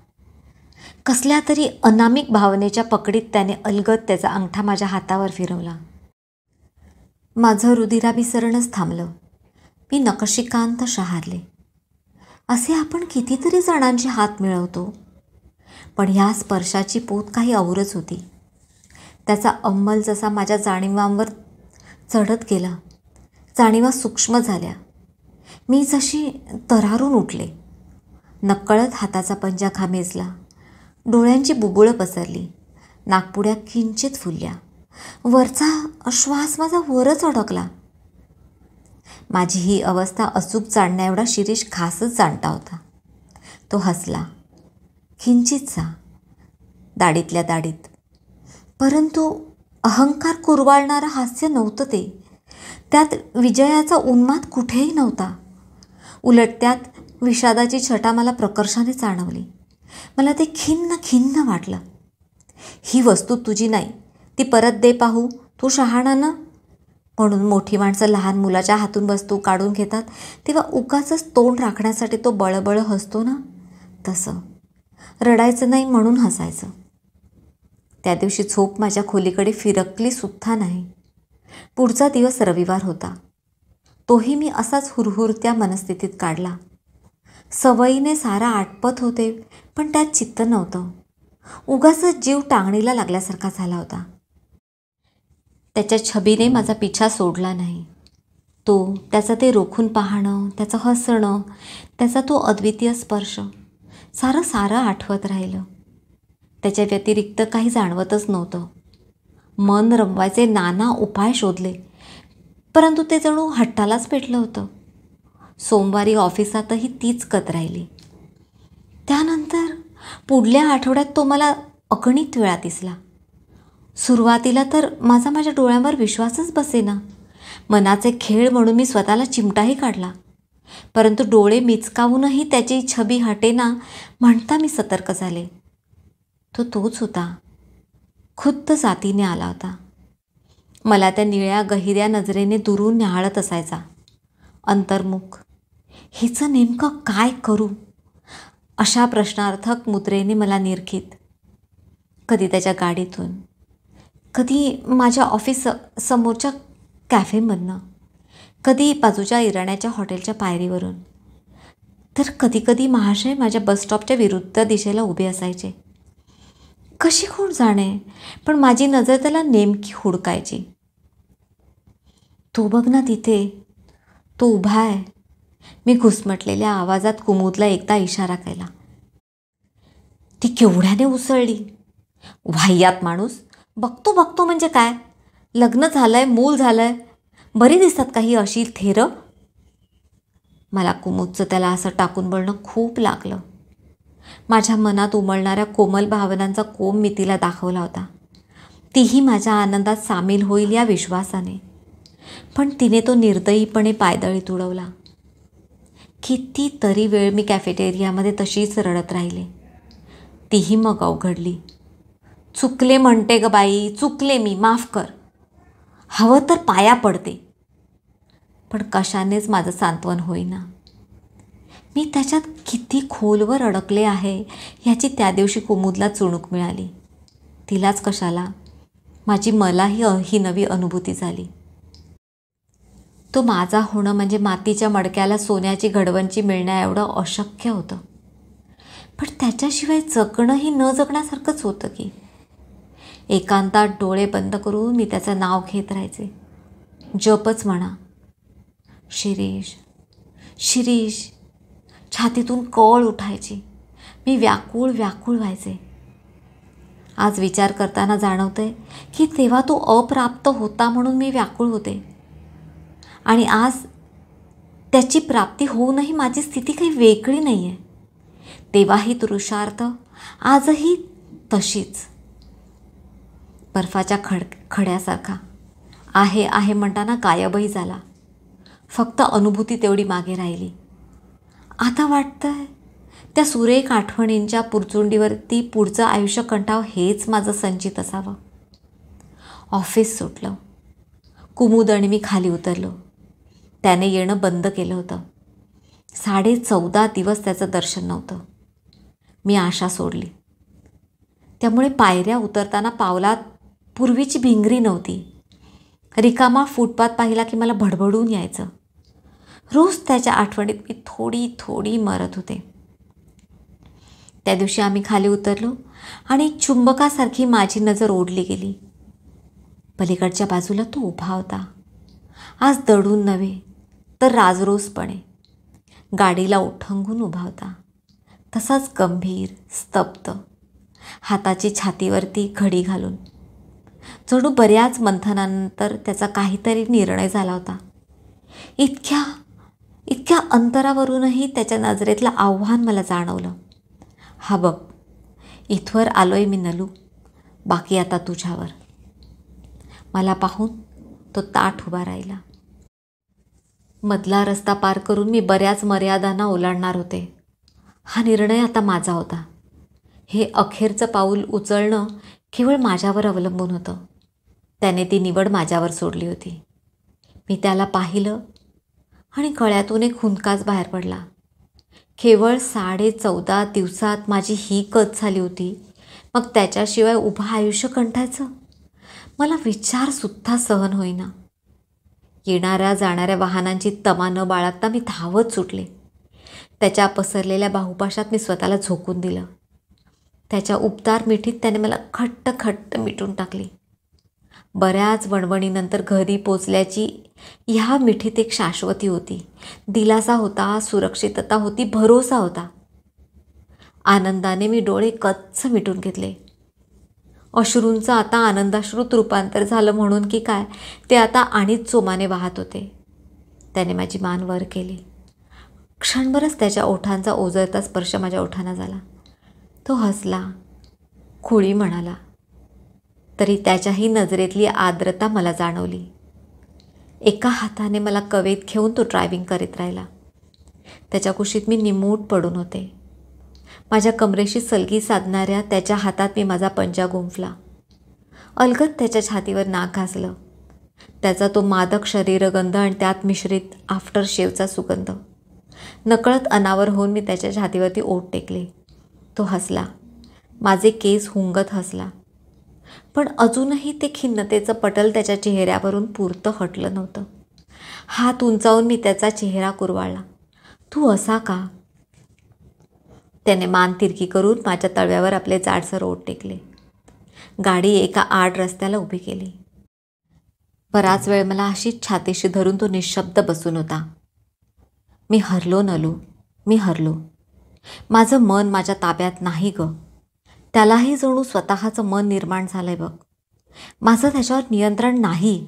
कसल्या तरी अनामिक भावनेच्या पकडीत त्याने अलगद त्याचा अंगठा माझ्या हातावर फिरवला. माझं रुधिराभिसरणच थांबलं. मी नकशिकांत शहारले. असे आपण कितीतरी जणांचे हात मिळवतो, पण ह्या स्पर्शाची पोत काही औरच होती. त्याचा अंमल जसा माझ्या जाणीवांवर चढत गेला, जाणीवा सूक्ष्म झाल्या. मी जशी तरारून उठले. नकळत हाताचा पंजा खामेजला. डोळ्यांची बुबुळं पसरली. नाकपुड्या किंचित फुलल्या. वरचा श्वास माझा वरच अडकला. माझी ही अवस्था अचूक जाणण्या एवढा शिरीष खासच जाणता होता. तो हसला, किंचितसा, दाढीतल्या दाढीत. परंतु अहंकार कुरवाळणारं हास्य नव्हतं ते. त्यात विजयाचा उन्माद कुठेही नव्हता. उलट त्यात विषादाची छटा मला प्रकर्षाने जाणवली. मला ते खिन्न खिन्न वाटलं. ही वस्तू तुझी नाही, ती परत दे पाहू, तू शहाणा ना. म्हणून मोठी माणसं लहान मुलाच्या हातून वस्तू काढून घेतात तेव्हा उगाचच तोंड राखण्यासाठी तो बळबळ हसतो ना, तसं. रडायचं नाही म्हणून हसायचं. त्या दिवशी झोप माझ्या खोलीकडे फिरकली सुद्धा नाही. पुढचा दिवस रविवार होता. तोही मी असाच हुरहुरत्या मनस्थितीत काढला. सवयीने सारा आटपत होते, पण त्यात चित्त नव्हतं. उगाचच जीव टांगणीला लागल्यासारखा झाला होता. त्याच्या छबीने माझा पिछा सोडला नाही. त्याचं ते रोखून पाहणं, त्याचं हसणं, त्याचा तो अद्वितीय स्पर्श, सारं सारं आठवत राहिलं. त्याच्या व्यतिरिक्त काही जाणवतच नव्हतं. मन रमवायचे नाना उपाय शोधले, परंतु ते जणू हट्टालाच पेटलं होतं. सोमवारी ऑफिसातही तीच कत राहिली. त्यानंतर पुढल्या आठवड्यात तो मला अगणित वेळा दिसला. सुरुवातीला तर माझ्या डोळ्यांवर विश्वासच बसेना. मनाचे खेळ म्हणून मी स्वतःला चिमटाही काढला, परंतु डोळे मिचकावूनही त्याची छबी हटेना म्हणता मी सतर्क झाले. तोच होता. खुद्द जातीने आला होता. मला त्या निळ्या गहिऱ्या नजरेने दुरून न्याहाळत असायचा. अंतर्मुख. हिचं नेमकं काय करू, अशा प्रश्नार्थक मुद्रेने मला निरखित. कधी त्याच्या गाडीतून, कधी माझ्या ऑफिस समोरच्या कॅफेमधनं, कधी बाजूच्या इराण्याच्या हॉटेलच्या पायरीवरून, तर कधीकधी महाशय माझ्या बसस्टॉपच्या विरुद्ध दिशेला उभे असायचे. कशी कोण जाणे, पण माझी नजर त्याला नेमकी हुडकायची. तो बघ ना तिथे, तो उभा आहे. मी घुसमटलेल्या आवाजात कुमुदला एकदा इशारा केला. ती केवढ्याने उसळली. वाह्यात माणूस. बघतो म्हणजे काय, लग्न झालंय, मूल झालंय, बरी दिसतात काही अशी थेरं. मला कुमुदचं त्याला असं टाकून बोलणं खूप लागलं. माझ्या मनात उमलणाऱ्या कोमल भावनांचा कोम मी तिला दाखवला होता. तीही माझ्या आनंदात सामील होईल या विश्वासाने. पण तिने तो निर्दयीपणे पायदळीत उडवला. कितीतरी वेळ मी कॅफेटेरियामध्ये तशीच रडत राहिले. तीही मग अवघडली. चुकले म्हणते ग बाई, चुकले मी, माफ कर. हवं तर पाया पडते. पण कशानेच माझं सांत्वन होईना. मी त्याच्यात किती खोलवर अडकले आहे ह्याची त्या दिवशी कुमुदला चुणूक मिळाली. तिलाच कशाला, मलाही ही नवी अनुभूती झाली. तो माझा होणं म्हणजे मातीच्या मडक्याला सोन्याची घडवणची मिळण्या एवढं अशक्य होतं. पण त्याच्याशिवाय जगणंही न जगण्यासारखंच होतं की. एकांतात डोळे बंद करून मी त्याचं नाव घेत राहायचे. जपच म्हणा, शिरीष, शिरीष. छातीतून कळ उठायची. मी व्याकुळ व्हायचे. आज विचार करताना जाणवतंय की तेव्हा तो अप्राप्त होता म्हणून मी व्याकुळ होते, आणि आज त्याची प्राप्ती होऊनही माझी स्थिती काही वेगळी नाही आहे. तेव्हाही तृषार्थ, आजही तशीच. बर्फाच्या खड्यासारखा आहे म्हणताना गायबही झाला. फक्त अनुभूती तेवढी मागे राहिली. आता वाटतंय त्या सुरेख आठवणींच्या पुरचुंडीवरती पुढचं आयुष्य कंठाव हेच माझं संचित असावं. ऑफिस सुटलं. कुमुद आणि मी खाली उतरलो. त्याने येणं बंद केलं होतं. 14.5 दिवस त्याचं दर्शन नव्हतं. मी आशा सोडली. त्यामुळे पायऱ्या उतरताना पावलात पूर्वीची भिंगरी नव्हती. रिकामा फुटपाथ पाहिला की मला भडभडून यायचं. रोज त्याच्या आठवणीत मी थोडी थोडी मरत होते. त्या दिवशी आम्ही खाली उतरलो आणि चुंबकासारखी माझी नजर ओढली गेली. पलीकडच्या बाजूला तो उभा होता. आज दडून नव्हे तर राजरोसपणे गाडीला ओठंगून उभा होता. तसाच गंभीर, स्तब्ध, हाताची छातीवरती घडी घालून. जणू बऱ्याच मंथनानंतर त्याचा काहीतरी निर्णय झाला होता. इतक्या अंतरावरूनही त्याच्या नजरेतलं आव्हान मला जाणवलं. हा बघ, इथवर आलोय मी नलू, बाकी आता तुझ्यावर. मला पाहून तो ताठ उभा राहिला. मधला रस्ता पार करून मी बऱ्याच मर्यादांना ओलांडणार होते. हा निर्णय आता माझा होता. हे अखेरचं पाऊल उचलणं केवळ माझ्यावर अवलंबून होतं. त्याने ती निवड माझ्यावर सोडली होती. मी त्याला पाहिलं आणि गळ्यातून एक हुंदकाच बाहेर पडला. केवळ 14.5 दिवसात माझी ही कच झाली होती, मग त्याच्याशिवाय उभं आयुष्य कंठायचं? मला विचारसुद्धा सहन होईना. येणाऱ्या जाणाऱ्या वाहनांची तमा न बाळगता मी धावत सुटले. त्याच्या पसरलेल्या बाहुपाशात मी स्वतःला झोकून दिलं. त्याच्या उबदार मिठीत त्याने मला खट्ट मिटून टाकली. बऱ्याच वणवणीनंतर घरी पोचल्याची ह्या मिठीत एक शाश्वती होती, दिलासा होता, सुरक्षितता होती, भरोसा होता. आनंदाने मी डोळे कच्च मिटून घेतले. अश्रूंचं आता आनंदाश्रूत रूपांतर झालं म्हणून की काय, ते आता आणीच जोमाने वाहत होते. त्याने माझी मान वर केली. क्षणभरच त्याच्या ओठांचा ओझरता स्पर्श माझ्या ओठांना झाला. तो हसला, खुळी म्हणाला. तरी त्याच्याही नजरेतली आर्द्रता मला जाणवली. एका हाताने मला कवेत घेऊन तो ड्रायव्हिंग करीत राहिला. त्याच्या कुशीत मी निमूट पडून होते. माझ्या कमरेशी सलगी साधणाऱ्या त्याच्या हातात मी माझा पंजा गुंफला. अलगद त्याच्या छातीवर नाक घासलं. त्याचा तो मादक शरीरगंध आणि त्यात मिश्रित आफ्टर शेवचा सुगंध. नकळत अनावर होऊन मी त्याच्या छातीवरती ओठ टेकले. तो हसला. माझे केस हुंगत हसला. पण अजूनही ते खिन्नतेचं पटल त्याच्या चेहऱ्यावरून पुरतं हटलं नव्हतं. हात उंचावून मी त्याचा चेहरा कुरवाळला. तू असा का? त्याने मान तिरकी करून माझ्या तळव्यावर आपले जाडसर ओठ टेकले. गाडी एका आड रस्त्याला उभी केली. बराच वेळ मला अशीच छातीशी धरून तो निशब्द बसून होता. मी हरलो नलू, मी हरलो. माझं मन माझ्या ताब्यात नाही ग. त्यालाही जणू स्वतःचं मन निर्माण झालंय बघ. माझं त्याच्यावर नियंत्रण नाही.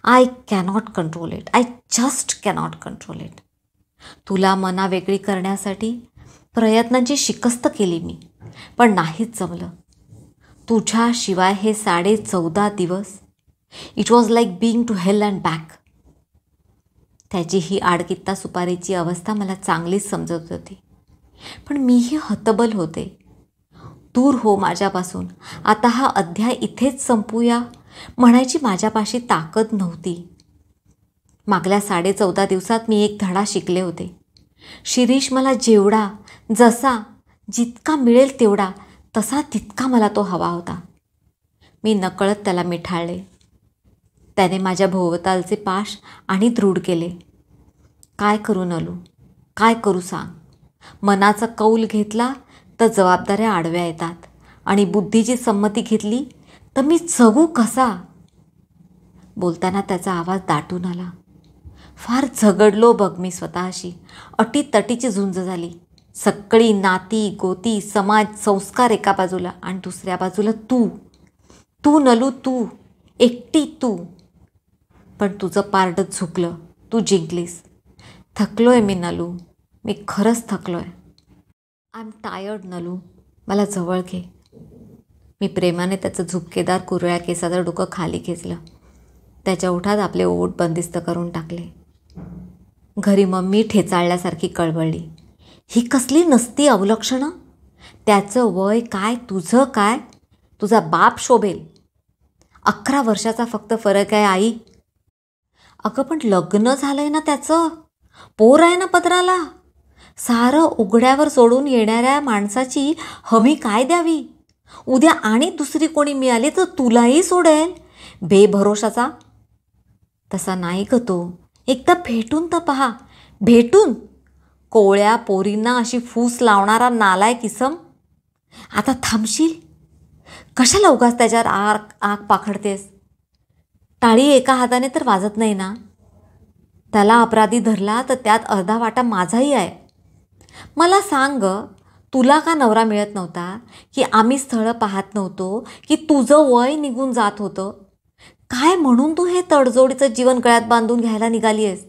I cannot control it. I just cannot control it. तुला मनावेगळी करण्यासाठी प्रयत्नांची शिकस्त केली मी, पण नाहीच जमलं. तुझ्याशिवाय हे 14.5 दिवस, it was like being to hell and back. त्याची ही आडकित्ता सुपारीची अवस्था मला चांगलीच समजत होती, पण मीही हतबल होते. दूर हो माझ्यापासून, आता हा अध्याय इथेच संपूया म्हणायची माझ्यापाशी ताकद नव्हती. मागल्या 14.5 दिवसात मी एक धडा शिकले होते. शिरीष मला जेवढा, जसा, जितका मिळेल तेवढा, तसा तितका मला तो हवा होता. मी नकळत त्याला मिठाळले. त्याने माझ्या भोवतालचे पाश आणि दृढ केले. काय करू नलू, काय करू सांग? मनाचा कौल घेतला तर जबाबदाऱ्या आडव्या येतात, आणि बुद्धीची संमती घेतली तर मी जगू कसा? बोलताना त्याचा आवाज दाटून आला. फार झगडलो बघ मी स्वतःशी. अटीतटीची झुंज झाली. सगळी नाती गोती, समाज, संस्कार एका बाजूला, आणि दुसऱ्या बाजूला तू नलू, तू एकटी तू. पण तुझं पारडं झुकलं, तू जिंकलीस. थकलोय मी नलू, मी खरंच थकलोय. आय एम टायर्ड नलू, मला जवळ घे. मी प्रेमाने त्याचं झुपकेदार कुरळ्या केसाचं डोकं खाली खेचलं. त्याच्या ओठात आपले ओठ बंदिस्त करून टाकले. घरी मम्मी ठेचाळल्यासारखी कळवळली. ही कसली नसती अवलक्षणं? त्याचं वय काय, तुझं काय? तुझा बाप शोभेल. 11 वर्षाचा फक्त फरक आहे आई. अगं पण लग्न झालंय ना त्याचं, पोर आहे ना पदराला. सारं उघड्यावर सोडून येणाऱ्या माणसाची हमी काय द्यावी? उद्या आणि दुसरी कोणी मिळाली तर तुलाही सोडेल. बेभरोशाचा. तसा नाही ग तो. एकदा भेटून तर पहा. भेटून कोवळ्या पोरींना अशी फूस लावणारा नालायक इसम. आता थांबशील? कशाला उगाच त्याच्यावर आग पाखडतेस? टाळी एका हाताने तर वाजत नाही ना. त्याला अपराधी धरला तर त्यात अर्धा वाटा माझाही आहे. मला सांग ग, तुला का नवरा मिळत नव्हता? की आम्ही स्थळं पाहत नव्हतो? की तुझं वय निघून जात होतं? काय म्हणून तू हे तडजोडीचं जीवन गळ्यात बांधून घ्यायला निघाली आहेस?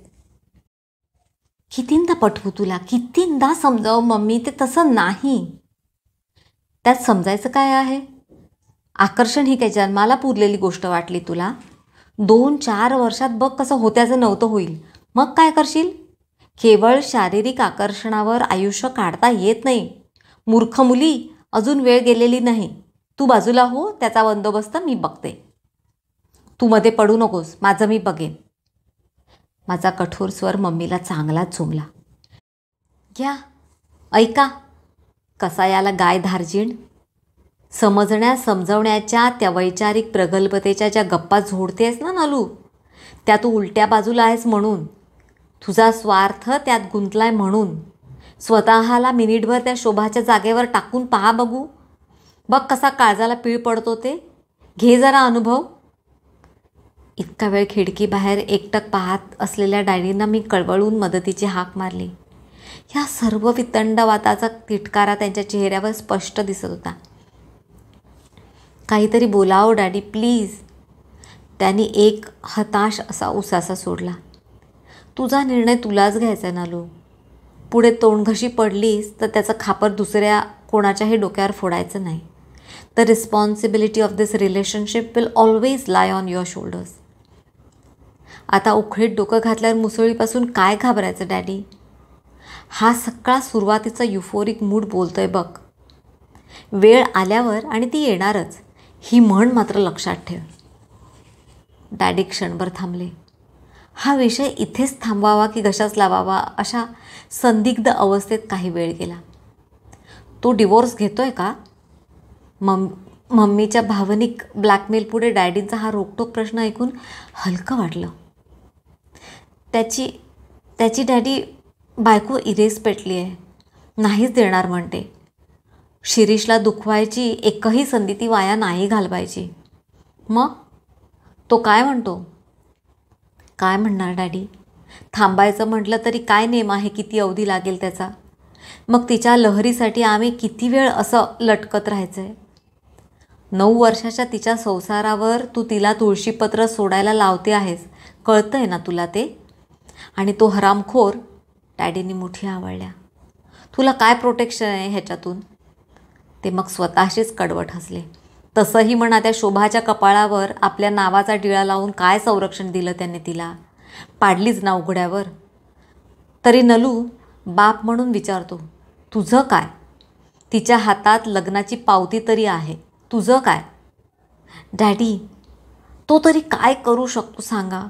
कितींदा पटवू तुला, कितींदा समजावू मम्मी, ते तसं नाही. त्यात समजायचं काय आहे? आकर्षण ही काही जन्माला पुरलेली गोष्ट वाटली तुला? 2-4 वर्षात बघ कसं होत्याचं नव्हतं होईल. मग काय करशील? केवळ शारीरिक आकर्षणावर आयुष्य काढता येत नाही. मूर्ख मुली, अजून वेळ गेलेली नाही. तू बाजूला हो, त्याचा बंदोबस्त मी बघते. तू मध्ये पडू नकोस, माझं मी बघेन. माझा कठोर स्वर मम्मीला चांगलाच झोंबला. घ्या, ऐका. कसा याला गाय धारजीण. समजवण्याच्या त्या वैचारिक प्रगल्भतेच्या ज्या गप्पा झोडतेस ना नलू, त्या तू उलट्या बाजूला आहेस म्हणून. तुझा स्वार्थ त्यात गुंतलाय म्हणून. स्वतःला मिनिटभर त्या शोभाच्या जागेवर टाकून पहा बघू. बघ कसा काळजाला पीळ पडतो ते. घे जरा अनुभव. इतका वेळ खिडकीबाहेर एकटक पाहत असलेल्या डॅडींना मी कळवळून मदतीची हाक मारली. या सर्व वितंडवादाचा तिटकारा त्यांच्या चेहऱ्यावर स्पष्ट दिसत होता. काहीतरी बोलावं डॅडी प्लीज. त्यांनी एक हताश असा उसासा सोडला. तुझा निर्णय तुलाच घ्यायचा नालू. पुढे तोंडघशी पडलीस तर त्याचं खापर दुसऱ्या कोणाच्याही डोक्यावर फोडायचं नाही. The responsibility of this relationship will always lie on your shoulders. आता उखळीत डोकं घातल्यावर मुसळीपासून काय घाबरायचं डॅडी? हा सगळा सुरुवातीचा युफोरिक मूड बोलतोय बघ. वेळ आल्यावर, आणि ती येणारच, ही म्हण मात्र लक्षात ठेव. डॅडी क्षणभर थांबले. हा विषय इथेच थांबवावा की कशाच लावावा अशा संदिग्ध अवस्थेत काही वेळ गेला. तो डिवोर्स घेतोय का? मम्मीच्या भावनिक ब्लॅकमेल पुढे डॅडींचा हा रोकटोक प्रश्न ऐकून हलकं वाटलं. त्याची डॅडी बायको इरेस पेटली आहे. नाहीच देणार म्हणते. शिरीषला दुखवायची एकही संधी ती वाया नाही घालवायची. मग तो काय म्हणतो? काय म्हणणार डॅडी? थांबायचं म्हटलं तरी काय नेम आहे किती अवधी लागेल त्याचा? मग तिच्या लहरीसाठी आम्ही किती वेळ असं लटकत राहायचं आहे? 9 वर्षाच्या तिच्या संसारावर तू तिला तुळशीपत्र सोडायला लावते आहेस, कळतं आहे ना तुला ते? आणि तो हरामखोर. डॅडींनी मुठी आवळल्या. तुला काय प्रोटेक्शन आहे ह्याच्यातून? ते मग स्वतःशीच कडवट हसले. तसंही म्हणा, त्या शोभाच्या कपाळावर आपल्या नावाचा डिळा लावून काय संरक्षण दिलं त्याने तिला? पाडलीच ना उघड्यावर. तरी नलू, बाप म्हणून विचारतो, तुझं काय? तिच्या हातात लग्नाची पावती तरी आहे. तुझं काय? डॅडी, तो तरी काय करू शकतो सांगा?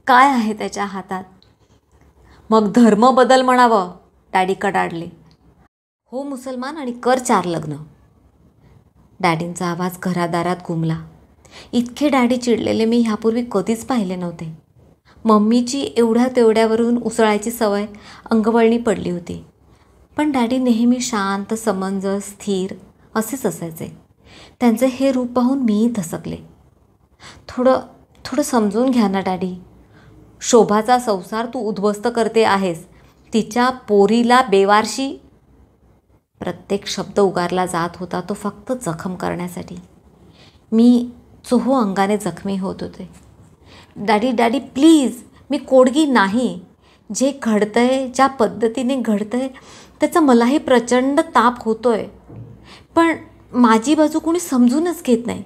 काय आहे त्याच्या हातात? मग धर्म बदल म्हणावं. डॅडी कडाडले. हो मुसलमान आणि कर 4 लग्न. डॅडींचा आवाज घरादारात घुमला. इतके डॅडी चिडलेले मी ह्यापूर्वी कधीच पाहिले नव्हते. मम्मीची एवढ्या तेवढ्यावरून उसळायची सवय अंगवळणी पडली होती. पण डॅडी नेहमी शांत, समंजस, स्थिर असेच असायचे. त्यांचे हे रूप पाहून मीही धसकले. थोडं समजून घ्या ना डॅडी. शोभाचा संसार तू उद्ध्वस्त करते आहेस. तिच्या पोरीला बेवारशी. प्रत्येक शब्द उगारला जात होता तो फक्त जखम करण्यासाठी. मी चोहो अंगाने जखमी होत होते. डॅडी प्लीज, मी कोडगी नाही. जे घडतंय, ज्या पद्धतीने घडतंय त्याचा मलाही प्रचंड ताप होतोय. पण माझी बाजू कोणी समजूनच घेत नाही.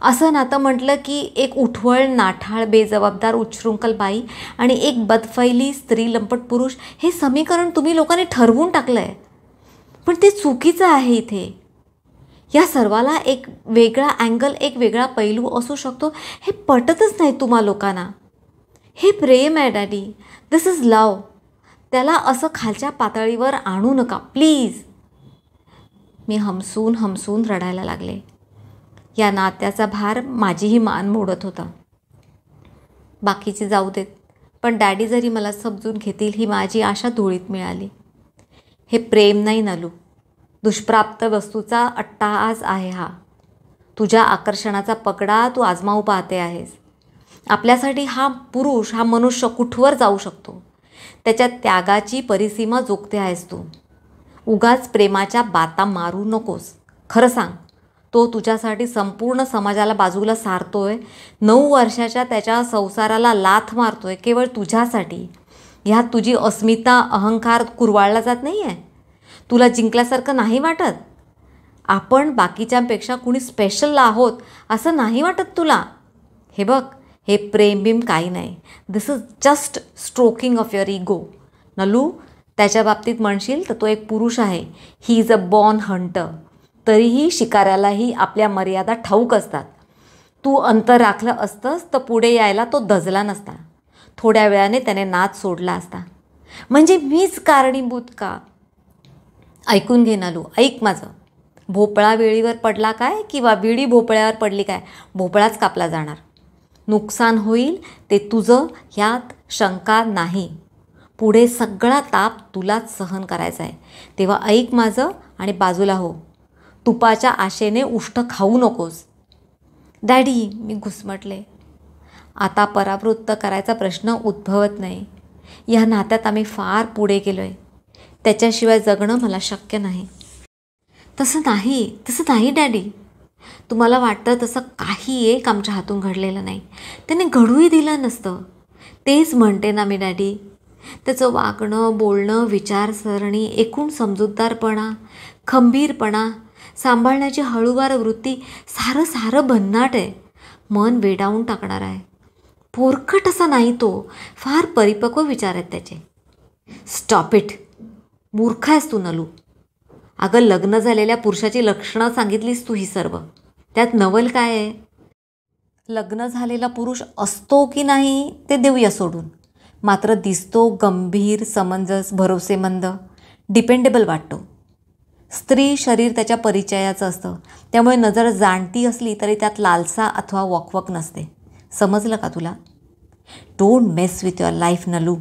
असं नातं म्हटलं की एक उठवळ, नाठाळ, बेजबाबदार, उच्छृंखल बाई आणि एक बदफैली स्त्री, लंपट पुरुष, हे समीकरण तुम्ही लोकांनी ठरवून टाकलं आहे. पण ते चुकीचं आहे. इथे या सर्वाला एक वेगळा अँगल, एक वेगळा पैलू असू शकतो हे पटतच नाही तुम्हा लोकांना. हे प्रेम आहे डॅडी. दिस इज लव. त्याला असं खालच्या पातळीवर आणू नका प्लीज. मी हमसून हमसून रडायला लागले. या नात्याचा भार माझीही मान मोडत होता. बाकीची जाऊ देत, पण डॅडी जरी मला समजून घेतील ही माझी आशा धुळीत मिळाली. हे प्रेम नाही नलू, दुष्प्राप्त वस्तूचा अट्टाहास आहे हा. तुझ्या आकर्षणाचा पगडा तू आजमावू पाहते आहेस. आपल्यासाठी हा पुरुष, हा मनुष्य कुठवर जाऊ शकतो, त्याच्या त्यागाची परिसीमा जोखते आहेस तू. उगाच प्रेमाच्या बाता मारू नकोस. खरं सांग, तो तुझ्यासाठी संपूर्ण समाजाला बाजूला सारतोय, 9 वर्षाच्या त्याच्या संसाराला लाथ मारतोय केवळ तुझ्यासाठी. ह्यात तुझी अस्मिता, अहंकार कुरवाळला जात नाही आहे? तुला जिंकल्यासारखं नाही वाटत? आपण बाकीच्यांपेक्षा कुणी स्पेशल आहोत असं नाही वाटत तुला? हे बघ, हे प्रेम बिम काही नाही. This is just stroking of your ego. Nalu, त्याच्या बाबतीत म्हणशील तर तो एक पुरुष आहे. He is a born hunter. तरीही शिकाऱ्यालाही आपल्या मर्यादा ठाऊक असतात. तू अंतर राखलं असतंस तर पुढे यायला तो धजला नसता. थोड्या वेळाने त्याने नाद सोडला असता. म्हणजे मीच कारणीभूत का? ऐकून घे नलू, ऐक माझं. भोपळा वेळीवर पडला काय किंवा विडी भोपळ्यावर पडली काय, भोपळाच कापला जाणार. नुकसान होईल ते तुझं, ह्यात शंका नाही. पुढे सगळा ताप तुलाच सहन करायचा आहे. तेव्हा ऐक माझं आणि बाजूला हो. तुपाच्या आशेने उष्ट खाऊ नकोस. डॅडी, मी घुसमटले. आता परावृत्त करायचा प्रश्न उद्भवत नाही. या नात्यात आम्ही फार पुढे गेलो आहे. त्याच्याशिवाय जगणं मला शक्य नाही. तसं नाही डॅडी. तुम्हाला वाटतं तसं काही एक आमच्या हातून घडलेलं नाही. त्याने घडूही दिलं नसतं. तेच म्हणते ना मी डॅडी. त्याचं वागणं, बोलणं, विचारसरणी, एकूण समजूतदारपणा, खंबीरपणा, सांभाळण्याची हळूवार वृत्ती, सारं भन्नाट आहे. मन वेडावून टाकणार आहे. पोरकट असा नाही तो. फार परिपक्व विचार आहेत त्याचे. Stop it. मूर्ख आहेस तू नलू. अगं, लग्न झालेल्या पुरुषाची लक्षणं सांगितलीस तू ही सर्व. त्यात नवल काय आहे? लग्न झालेला पुरुष असतो की नाही ते देऊया सोडून, मात्र दिसतो गंभीर, समंजस, भरोसेमंद, डिपेंडेबल वाटतो. स्त्री शरीर त्याच्या परिचयाचं असतं. त्यामुळे नजर जाणती असली तरी त्यात लालसा अथवा वकवक नसते. समजलं का तुला? Don't mess with your life Nalu.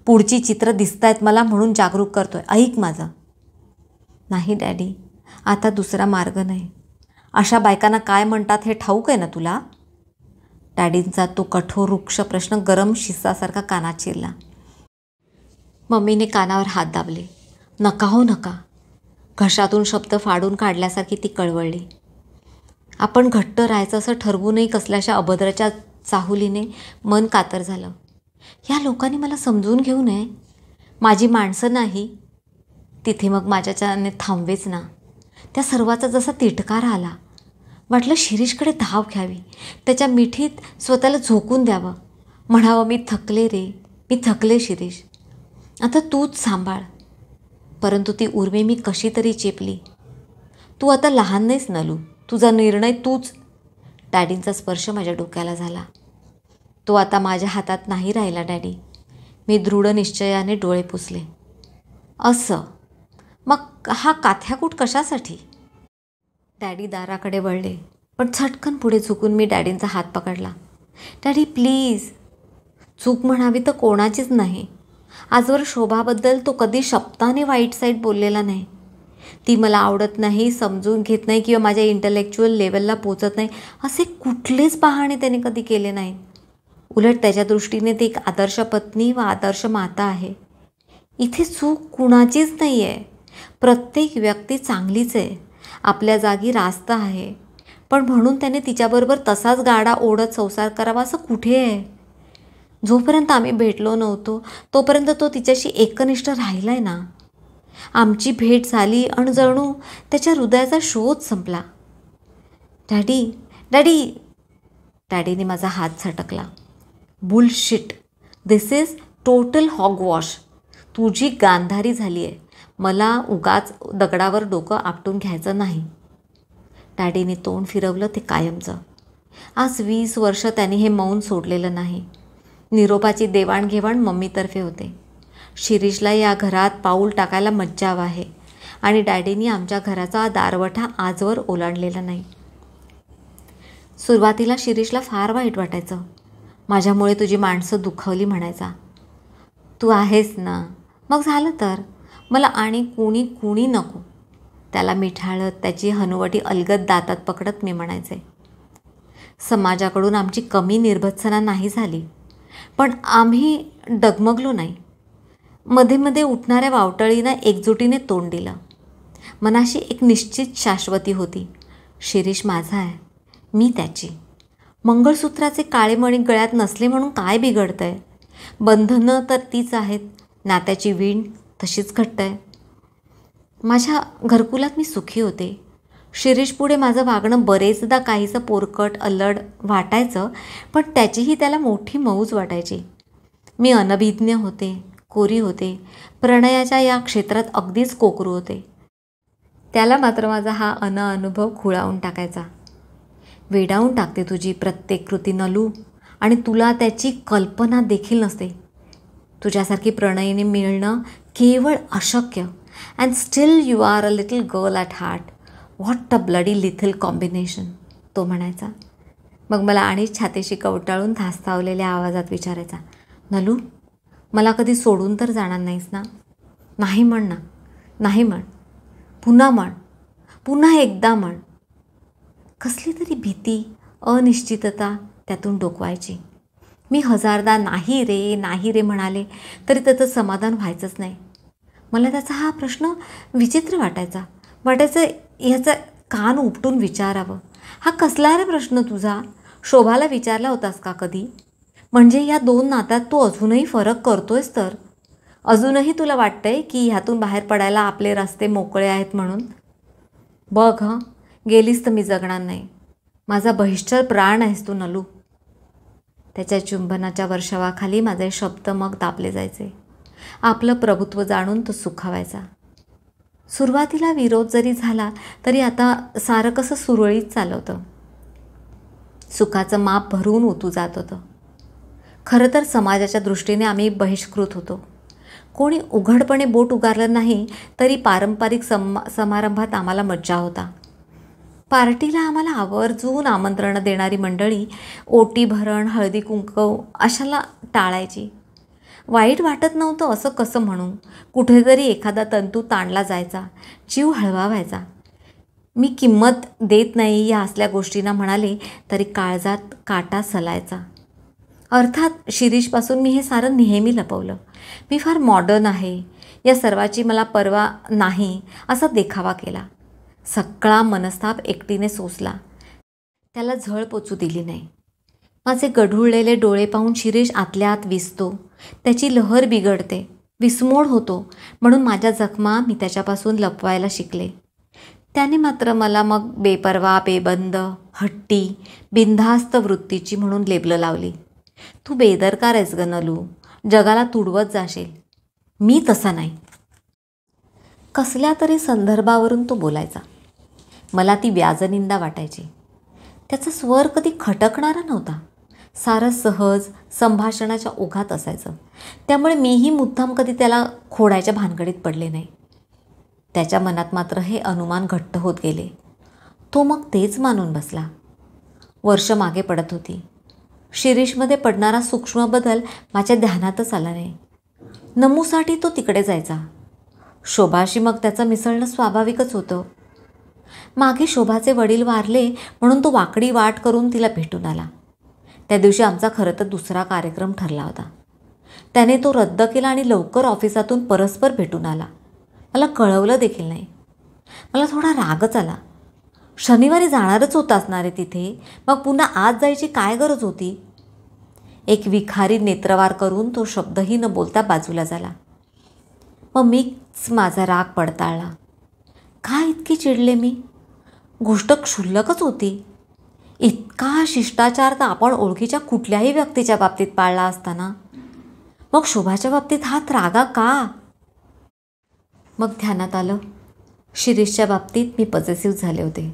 पुढची चित्र दिसत आहेत मला म्हणून जागरूक करतोय. ऐक माझं. नाही डॅडी, आता दुसरा मार्ग नाही. अशा बायकांना काय म्हणतात हे ठाऊक आहे ना तुला? डॅडींचा तो कठोर वृक्ष प्रश्न गरम शिसासारखा कानात शिरला. मम्मीने कानावर हात दाबले. नका हो नका. घशातून शब्द फाडून काढल्यासारखी ती कळवळली. आपण घट्ट राहायचं असं ठरवूनही कसल्याशा अभद्राच्या चाहुलीने मन कातर झालं. या लोकांनी मला समजून घेऊ नये. माझी माणसं नाही. तिथे मग माझ्याच्याने थांबवेच ना. त्या सर्वाचा जसा तिटकार आला. वाटलं शिरीषकडे धाव घ्यावी, त्याच्या मिठीत स्वतःला झोकून द्यावं, म्हणावं मी थकले रे, मी थकले शिरीष, आता तूच सांभाळ. परंतु ती उर्मी मी कशी तरी चेपली. तू आता लहान नाहीस नलू, तुझा निर्णय तूच. डॅडींचा स्पर्श माझ्या डोक्याला झाला. तो आता माझ्या हातात नाही राहिला डॅडी. मी दृढ निश्चयाने डोळे पुसले. असं मग हा काथ्याकूट कशासाठी? डॅडी दाराकडे वळले, पण झटकन पुढे झुकून मी डॅडींचा हात पकडला. Daddy please. चूक म्हणावी तर कोणाचीच नाही. आजवर शोभाबद्दल तो कधी शब्दाने वाईट साईट बोललेला नाही. ती मला आवडत नाही, समजून घेत नाही किंवा माझ्या इंटलेक्च्युअल लेवलला पोचत नाही असे कुठलेच बहाणे त्याने कधी केले नाहीत. उलट त्याच्या दृष्टीने ती एक आदर्श पत्नी व आदर्श माता आहे. इथे चूक कुणाचीच नाही आहे. प्रत्येक व्यक्ती चांगलीच आहे, आपल्या जागी रास्त आहे. पण म्हणून त्याने तिच्याबरोबर तसाच गाडा ओढत संसार करावा असं कुठे आहे? जोपर्यंत आम्ही भेटलो नव्हतो तोपर्यंत तो तिच्याशी एकनिष्ठ राहिला आहे ना. आमची भेट झाली आणि जणू त्याच्या हृदयाचा शोध संपला. Daddy daddy. डॅडीने माझा हात झटकला. Bullshit. This is total hogwash. तुझी गांधारी झाली आहे. मला उगाच दगडावर डोकं आपटून घ्यायचं नाही. डॅडीने तोंड फिरवलं ते कायमचं. आज 20 वर्ष त्यांनी हे मौन सोडलेलं नाही. निरोपाची देवाणघेवाण मम्मीतर्फे होते. शिरीषला या घरात पाऊल टाकायला मज्जाव आहे. आणि डॅडीनी आमच्या घराचा दारवठा आजवर ओलांडलेला नाही. सुरुवातीला शिरीषला फार वाईट वाटायचं. माझ्यामुळे तुझी माणसं दुखावली म्हणायचा. तू आहेस ना, मग झालं तर. मला आणि कुणी नको. त्याला मिठाळत त्याची हनुवटी अलगद दातात पकडत मी म्हणायचे. समाजाकडून आमची कमी निर्भत्सना नाही झाली, पण आम्ही डगमगलो नाही. मध्ये मध्ये उठणाऱ्या वावटळीनं एकजुटीने तोंड दिलं. मनाशी एक निश्चित शाश्वती होती. शिरीष माझा आहे, मी त्याची. मंगळसूत्राचे काळे मणी गळ्यात नसले म्हणून काय बिघडतंय? बंधनं तर तीच आहेत, नात्याची वीण तशीच घट्ट आहे. माझ्या घरकुलात मी सुखी होते. शिरीषपुढे माझं वागणं बरेचदा काहीसं पोरकट अल्लड वाटायचं, पण त्याचीही त्याला मोठी मौज वाटायची. मी अनभिज्ञ होते, कोरी होते, प्रणयाच्या या क्षेत्रात अगदीच कोकरू होते. त्याला मात्र माझा हा अनुभव खुळावून टाकायचा. वेडावून टाकते तुझी प्रत्येक कृती नलू, आणि तुला त्याची कल्पना देखील नसते. तुझ्यासारखी प्रणयिनी मिळणं केवळ अशक्य. And still you are a little girl at heart. What a bloody lethal combination, तो म्हणायचा. मग मला आणि छातीशी कवटाळून धास्तावलेल्या आवाजात विचारायचा, नलू, मला कधी सोडून तर जाणार नाहीस ना? नाही म्हण ना, नाही म्हण, पुन्हा म्हण, पुन्हा एकदा म्हण. कसली तरी भीती, अनिश्चितता त्यातून डोकवायची. मी हजारदा नाही रे म्हणाले तरी त्याचं समाधान व्हायचंच नाही. मला त्याचा हा प्रश्न विचित्र वाटायचं. ह्याचा कान उपटून विचारावं. हा कसला रे प्रश्न तुझा? शोभाला विचारला होतास का कधी? म्हणजे या दोन नात्यात तू अजूनही फरक करतोयस तर? अजूनही तुला वाटतंय की ह्यातून बाहेर पडायला आपले रस्ते मोकळे आहेत म्हणून? बघ गेलीस तर मी जगणार नाही. माझा बहिष्ठर प्राण आहेस तू नलू. त्याच्या चुंबनाच्या वर्षावाखाली माझे शब्द मग दाबले जायचे. आपलं प्रभुत्व जाणून तो सुखावायचा. सुरुवातीला विरोध जरी झाला तरी आता सारं कसं सुरळीत चालवतं. सुखाचं माप भरून ओतू जात होतं. खरं तर समाजाच्या दृष्टीने आम्ही बहिष्कृत होतो. कोणी उघडपणे बोट उगारलं नाही तरी पारंपरिक समारंभात आम्हाला मज्जा होता. पार्टीला आम्हाला आवर्जून आमंत्रणं देणारी मंडळी ओटी भरण, हळदी कुंकू अशाला टाळायची. वाईट वाटत नव्हतं असं कसं म्हणू. कुठेतरी एखादा तंतू ताणला जायचा, जीव हळवा व्हायचा. मी किंमत देत नाही या असल्या गोष्टींना म्हणाले तरी काळजात काटा सलायचा. अर्थात शिरीषपासून मी हे सारं नेहमी लपवलं. मी फार मॉडर्न आहे, या सर्वाची मला पर्वा नाही असा देखावा केला. सगळा मनस्ताप एकटीने सोसला. त्याला झळ पोचू दिली नाही. माझे गढुळलेले डोळे पाहून शिरीष आतल्या आत विसतो. त्याची लहर बिघडते, विस्मोड होतो. म्हणून माझ्या जखमा मी त्याच्यापासून लपवायला शिकले. त्याने मात्र मला मग बेपर्वा, बेबंद, हट्टी, बिनधास्त वृत्तीची म्हणून लेबलं लावली. तू बेदरकार आहेस ग नलू, जगाला तुडवत जाशील. मी तसा नाही. कसल्या तरी संदर्भावरून तो बोलायचा. मला ती व्याजनिंदा वाटायची. त्याचा स्वर कधी खटकणारा नव्हता. सारं सहज संभाषणाच्या ओघात असायचं. त्यामुळे मीही मुद्दाम कधी त्याला खोडायच्या भानगडीत पडले नाही. त्याच्या मनात मात्र हे अनुमान घट्ट होत गेले. तो मग तेच मानून बसला. वर्ष मागे पडत होती. शिरीषमध्ये पडणारा सूक्ष्म बदल माझ्या ध्यानातच आला नाही. नमूसाठी तो तिकडे जायचा. शोभाशी मग त्याचं मिसळणं स्वाभाविकच होतं. मागे शोभाचे वडील वारले म्हणून तो वाकडी वाट करून तिला भेटून आला. त्या दिवशी आमचा खरं तर दुसरा कार्यक्रम ठरला होता. त्याने तो रद्द केला आणि लवकर ऑफिसातून परस्पर भेटून आला. मला कळवलं देखील नाही. मला थोडा रागच आला. शनिवारी जाणारच होत असणार आहे तिथे, मग पुन्हा आज जायची काय गरज होती? एक विखारी नेत्रवार करून तो शब्दही न बोलता बाजूला झाला. मग मीच माझा राग पडताळला. का इतकी चिडले मी? गोष्ट क्षुल्लकच होती. इतका शिष्टाचार तर आपण ओळखीच्या कुठल्याही व्यक्तीच्या बाबतीत पाळला असताना, मग शोभाच्या बाबतीत हा रागा का? मग ध्यानात आलं, शिरीषच्या बाबतीत मी पॉझिटिव्ह झाले होते.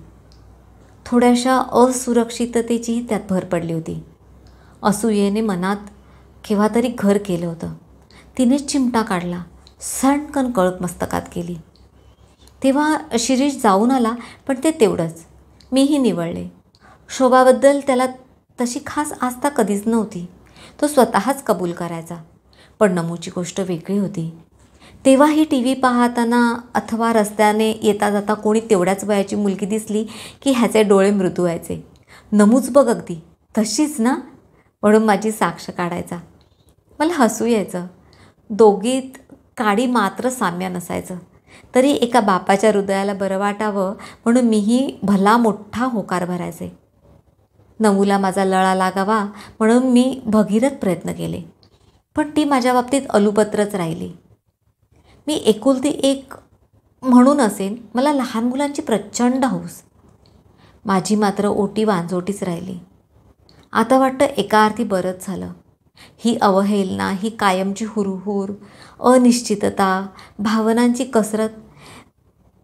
थोड्याशा असुरक्षिततेचीही त्यात भर पडली होती. असूयेने मनात केव्हा तरी घर केलं होतं. तिनेच चिमटा काढला, सणकन कळक मस्तकात केली. तेव्हा शिरीष जाऊन आला, पण ते तेवढंच. मीही निवळले. शोभाबद्दल त्याला तशी खास आस्था कधीच नव्हती. तो स्वतःच कबूल करायचा. पण नमूची गोष्ट वेगळी होती. तेव्हाही टी व्ही पाहताना अथवा रस्त्याने येता जाता कोणी तेवढ्याच वयाची मुलगी दिसली की ह्याचे डोळे मृदू व्हायचे. नमूच बघ अगदी तशीच ना, म्हणून माझी साक्ष काढायचा. मला हसू यायचं. दोघीत काडी मात्र साम्य नसायचं. तरी एका बापाच्या हृदयाला बरं वाटावं म्हणून मीही भला मोठा होकार भरायचे. नमूला माझा लळा लागावा म्हणून मी भगीरथ प्रयत्न केले, पण ती माझ्या बाबतीत अलुपत्रच राहिली. मी एकुलती एक म्हणून असेन, मला लहान मुलांची प्रचंड हौस. माझी मात्र ओटी वांजोटीच राहिली. आता वाटतं एका अर्थी बरंच झालं. ही अवहेलना, ही कायमची हुरहुर, अनिश्चितता, भावनांची कसरत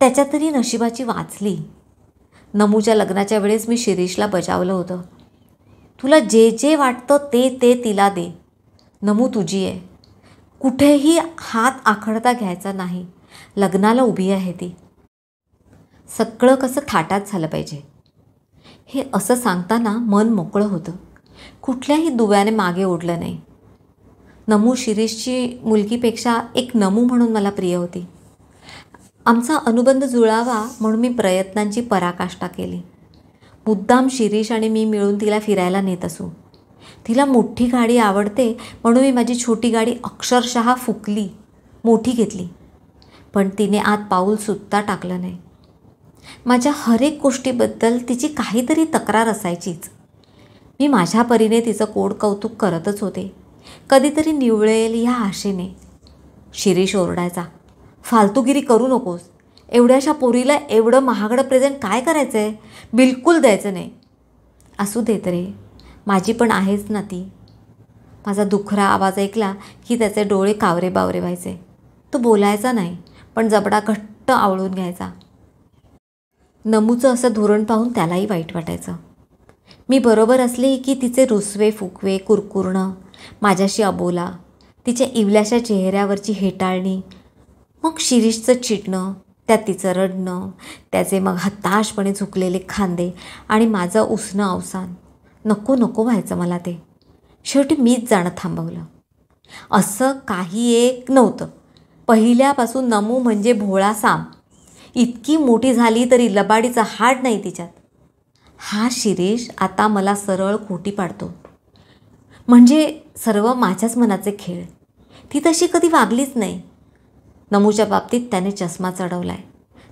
त्याच्यात तरी नशिबाची वाचली. नमूच्या लग्नाच्या वेळेस मी शिरीषला बजावलं होतं, तुला जे जे वाटतं ते ते तिला दे. नमू तुझी आहे. कुठेही हात आखडता घ्यायचा नाही. लग्नाला उभी आहे ती. सगळं कसं थाटात झालं पाहिजे. हे असं सांगताना मन मोकळं होतं. कुठल्याही दुव्याने मागे ओढलं नाही. नमू शिरीषची मुलगीपेक्षा एक नमू म्हणून मला प्रिय होती. आमचा अनुबंध जुळावा म्हणून मी प्रयत्नांची पराकाष्ठा केली. मुद्दाम शिरीष आणि मी मिळून तिला फिरायला नेत असू. तिला मोठी गाडी आवडते म्हणून मी माझी छोटी गाडी अक्षरशः फुकली, मोठी घेतली. पण तिने आत पाऊल सुद्धा टाकलं नाही. माझ्या हरेक गोष्टीबद्दल तिची काहीतरी तक्रार असायचीच. मी माझ्या परीने तिचं कोड कौतुक करतच होते, कधीतरी निवळेल ह्या आशेने. शिरीष ओरडायचा, फालतूगिरी करू नकोस. एवढ्याशा पोरीला एवढं महागडं प्रेझेंट काय करायचं आहे? बिलकुल द्यायचं नाही. असू देत रे, माझी पण आहेच ना ती. माझा दुखरा आवाज ऐकला की त्याचे डोळे कावरे बावरे व्हायचे. तो बोलायचा नाही, पण जबडा घट्ट आवळून घ्यायचा. नमूचं असं धोरण पाहून त्यालाही वाईट वाटायचं. मी बरोबर असले की तिचे रुसवे फुकवे, कुरकुरणं, माझ्याशी अबोला, तिच्या इवल्याशा चेहऱ्यावरची हेटाळणी, मग शिरीषचं चिडणं, त्यात तिचं रडणं, त्याचे मग हताशपणे झुकलेले खांदे आणि माझं उसणं अवसान. नको नको व्हायचं मला ते. शेवटी मीच जाणं थांबवलं. असं काही एक नव्हतं. पहिल्यापासून नमू म्हणजे भोळा साम. इतकी मोठी झाली तरी लबाडीचा हाड नाही तिच्यात. हा शिरीष आता मला सरळ खोटी पाडतो. म्हणजे सर्व माझ्याच मनाचे खेळ. ती तशी कधी वागलीच नाही. नमूच्या बाबतीत त्याने चष्मा चढवला आहे.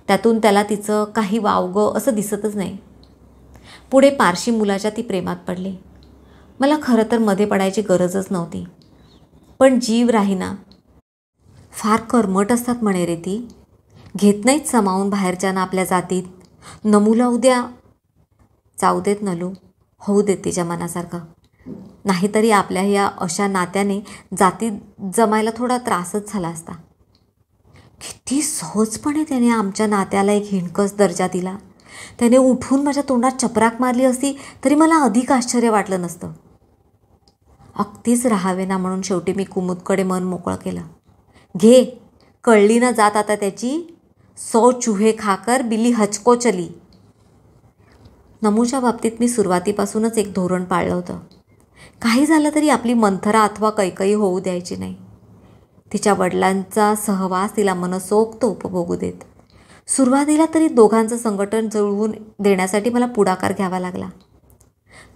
त्यातून त्याला तिचं काही वावगं असं दिसतच नाही. पुढे पारशी मुलाच्या ती प्रेमात पडली. मला खरं तर मध्ये पडायची गरजच नव्हती, पण जीव राहीना. फार कर्मट असतात म्हणे रे ती. घेत नाहीत समावून बाहेरच्या आपल्या जातीत. नमूला उद्या जाऊ देत नलू, होऊ देत तिच्या मनासारखं. नाहीतरी आपल्या या अशा नात्याने जातीत जमायला थोडा त्रासच झाला असता. किती सहजपणे त्याने आमच्या नात्याला एक हिणकस दर्जा दिला. त्याने उठून माझ्या तोंडात चपराक मारली असती तरी मला अधिक आश्चर्य वाटलं नसतं. अगदीच राहावे ना म्हणून शेवटी मी कुमुदकडे मन मोकळं केलं. घे, कळली ना जात आता त्याची. 100 चूहे खाकर बिली हचको चली. नमूच्या बाबतीत मी सुरुवातीपासूनच एक धोरण पाळलं होतं. काही झालं तरी आपली मंथरा अथवा कैकई होऊ द्यायची नाही. तिच्या वडिलांचा सहवास तिला मनसोक्त उपभोगू देत. सुरुवातीला तरी दोघांचं संघटन जुळवून देण्यासाठी मला पुढाकार घ्यावा लागला.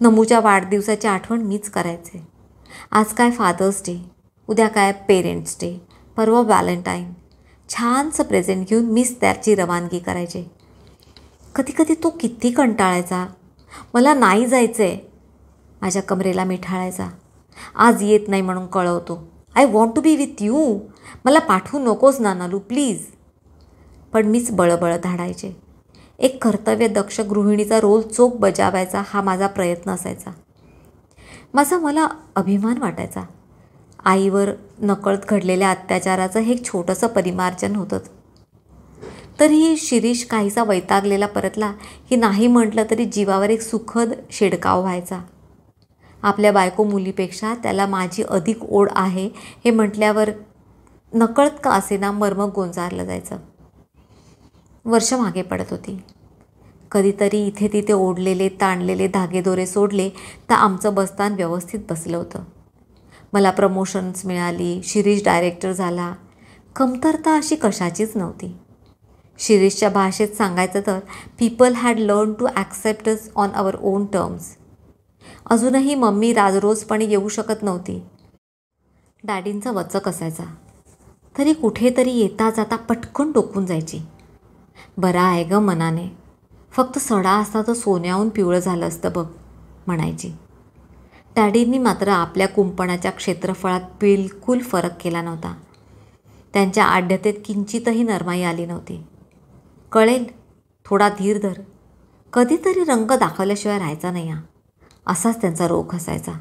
नमूच्या वाढदिवसाची आठवण मीच करायचे. आज काय फादर्स डे, उद्या काय पेरेंट्स डे, परवा व्हॅलेंटाईन. छानसं प्रेझेंट घेऊन मीच त्याची रवानगी करायचे. कधी कधी तो किती कंटाळायचा. मला नाही जायचं आहे माझ्या कमरेला मिठाळायचा. आज येत नाही म्हणून कळवतो. I want to be with you. मला पाठवू नकोस ना नलू प्लीज. पण मीच बळबळ धाडायचे. एक कर्तव्यदक्ष गृहिणीचा रोल चोख बजावायचा हा माझा प्रयत्न असायचा. मला अभिमान वाटायचा. आईवर नकळत घडलेल्या अत्याचाराचं हे एक छोटंसं परिमार्जन होतं. तरीही शिरीष काहीसा वैतागलेला परतला की नाही म्हटलं तरी जीवावर एक सुखद शिडकाव व्हायचा. आपल्या बायको मुलीपेक्षा त्याला माझी अधिक ओढ आहे हे म्हटल्यावर नकळत का असेना मर्म गोंजारलं जायचं. वर्ष मागे पडत होती. कधीतरी इथे तिथे ओढलेले ताणलेले धागेदोरे सोडले तर आमचं बस्तान व्यवस्थित बसलं होतं. मला प्रमोशन्स मिळाली, शिरीष डायरेक्टर झाला. कमतरता अशी कशाचीच नव्हती. शिरीषच्या भाषेत सांगायचं तर people had learn to accept us on our own terms. अजूनही मम्मी राजरोजपणे येऊ शकत नव्हती. डॅडींचा वचक असायचा तरी कुठेतरी येता जाता पटकन टोकून जायची. बरा आहे ग मनाने, फक्त सडा असता तर सोन्याहून पिवळं झालं असतं बघ म्हणायची. डॅडींनी मात्र आपल्या कुंपणाच्या क्षेत्रफळात बिलकुल फरक केला नव्हता. त्यांच्या आढ्यतेत किंचितही नरमाई आली नव्हती. कळेल, थोडा धीर धर, कधीतरी रंग दाखवल्याशिवाय राहायचा नाही हा, असाच त्यांचा रोख असायचा.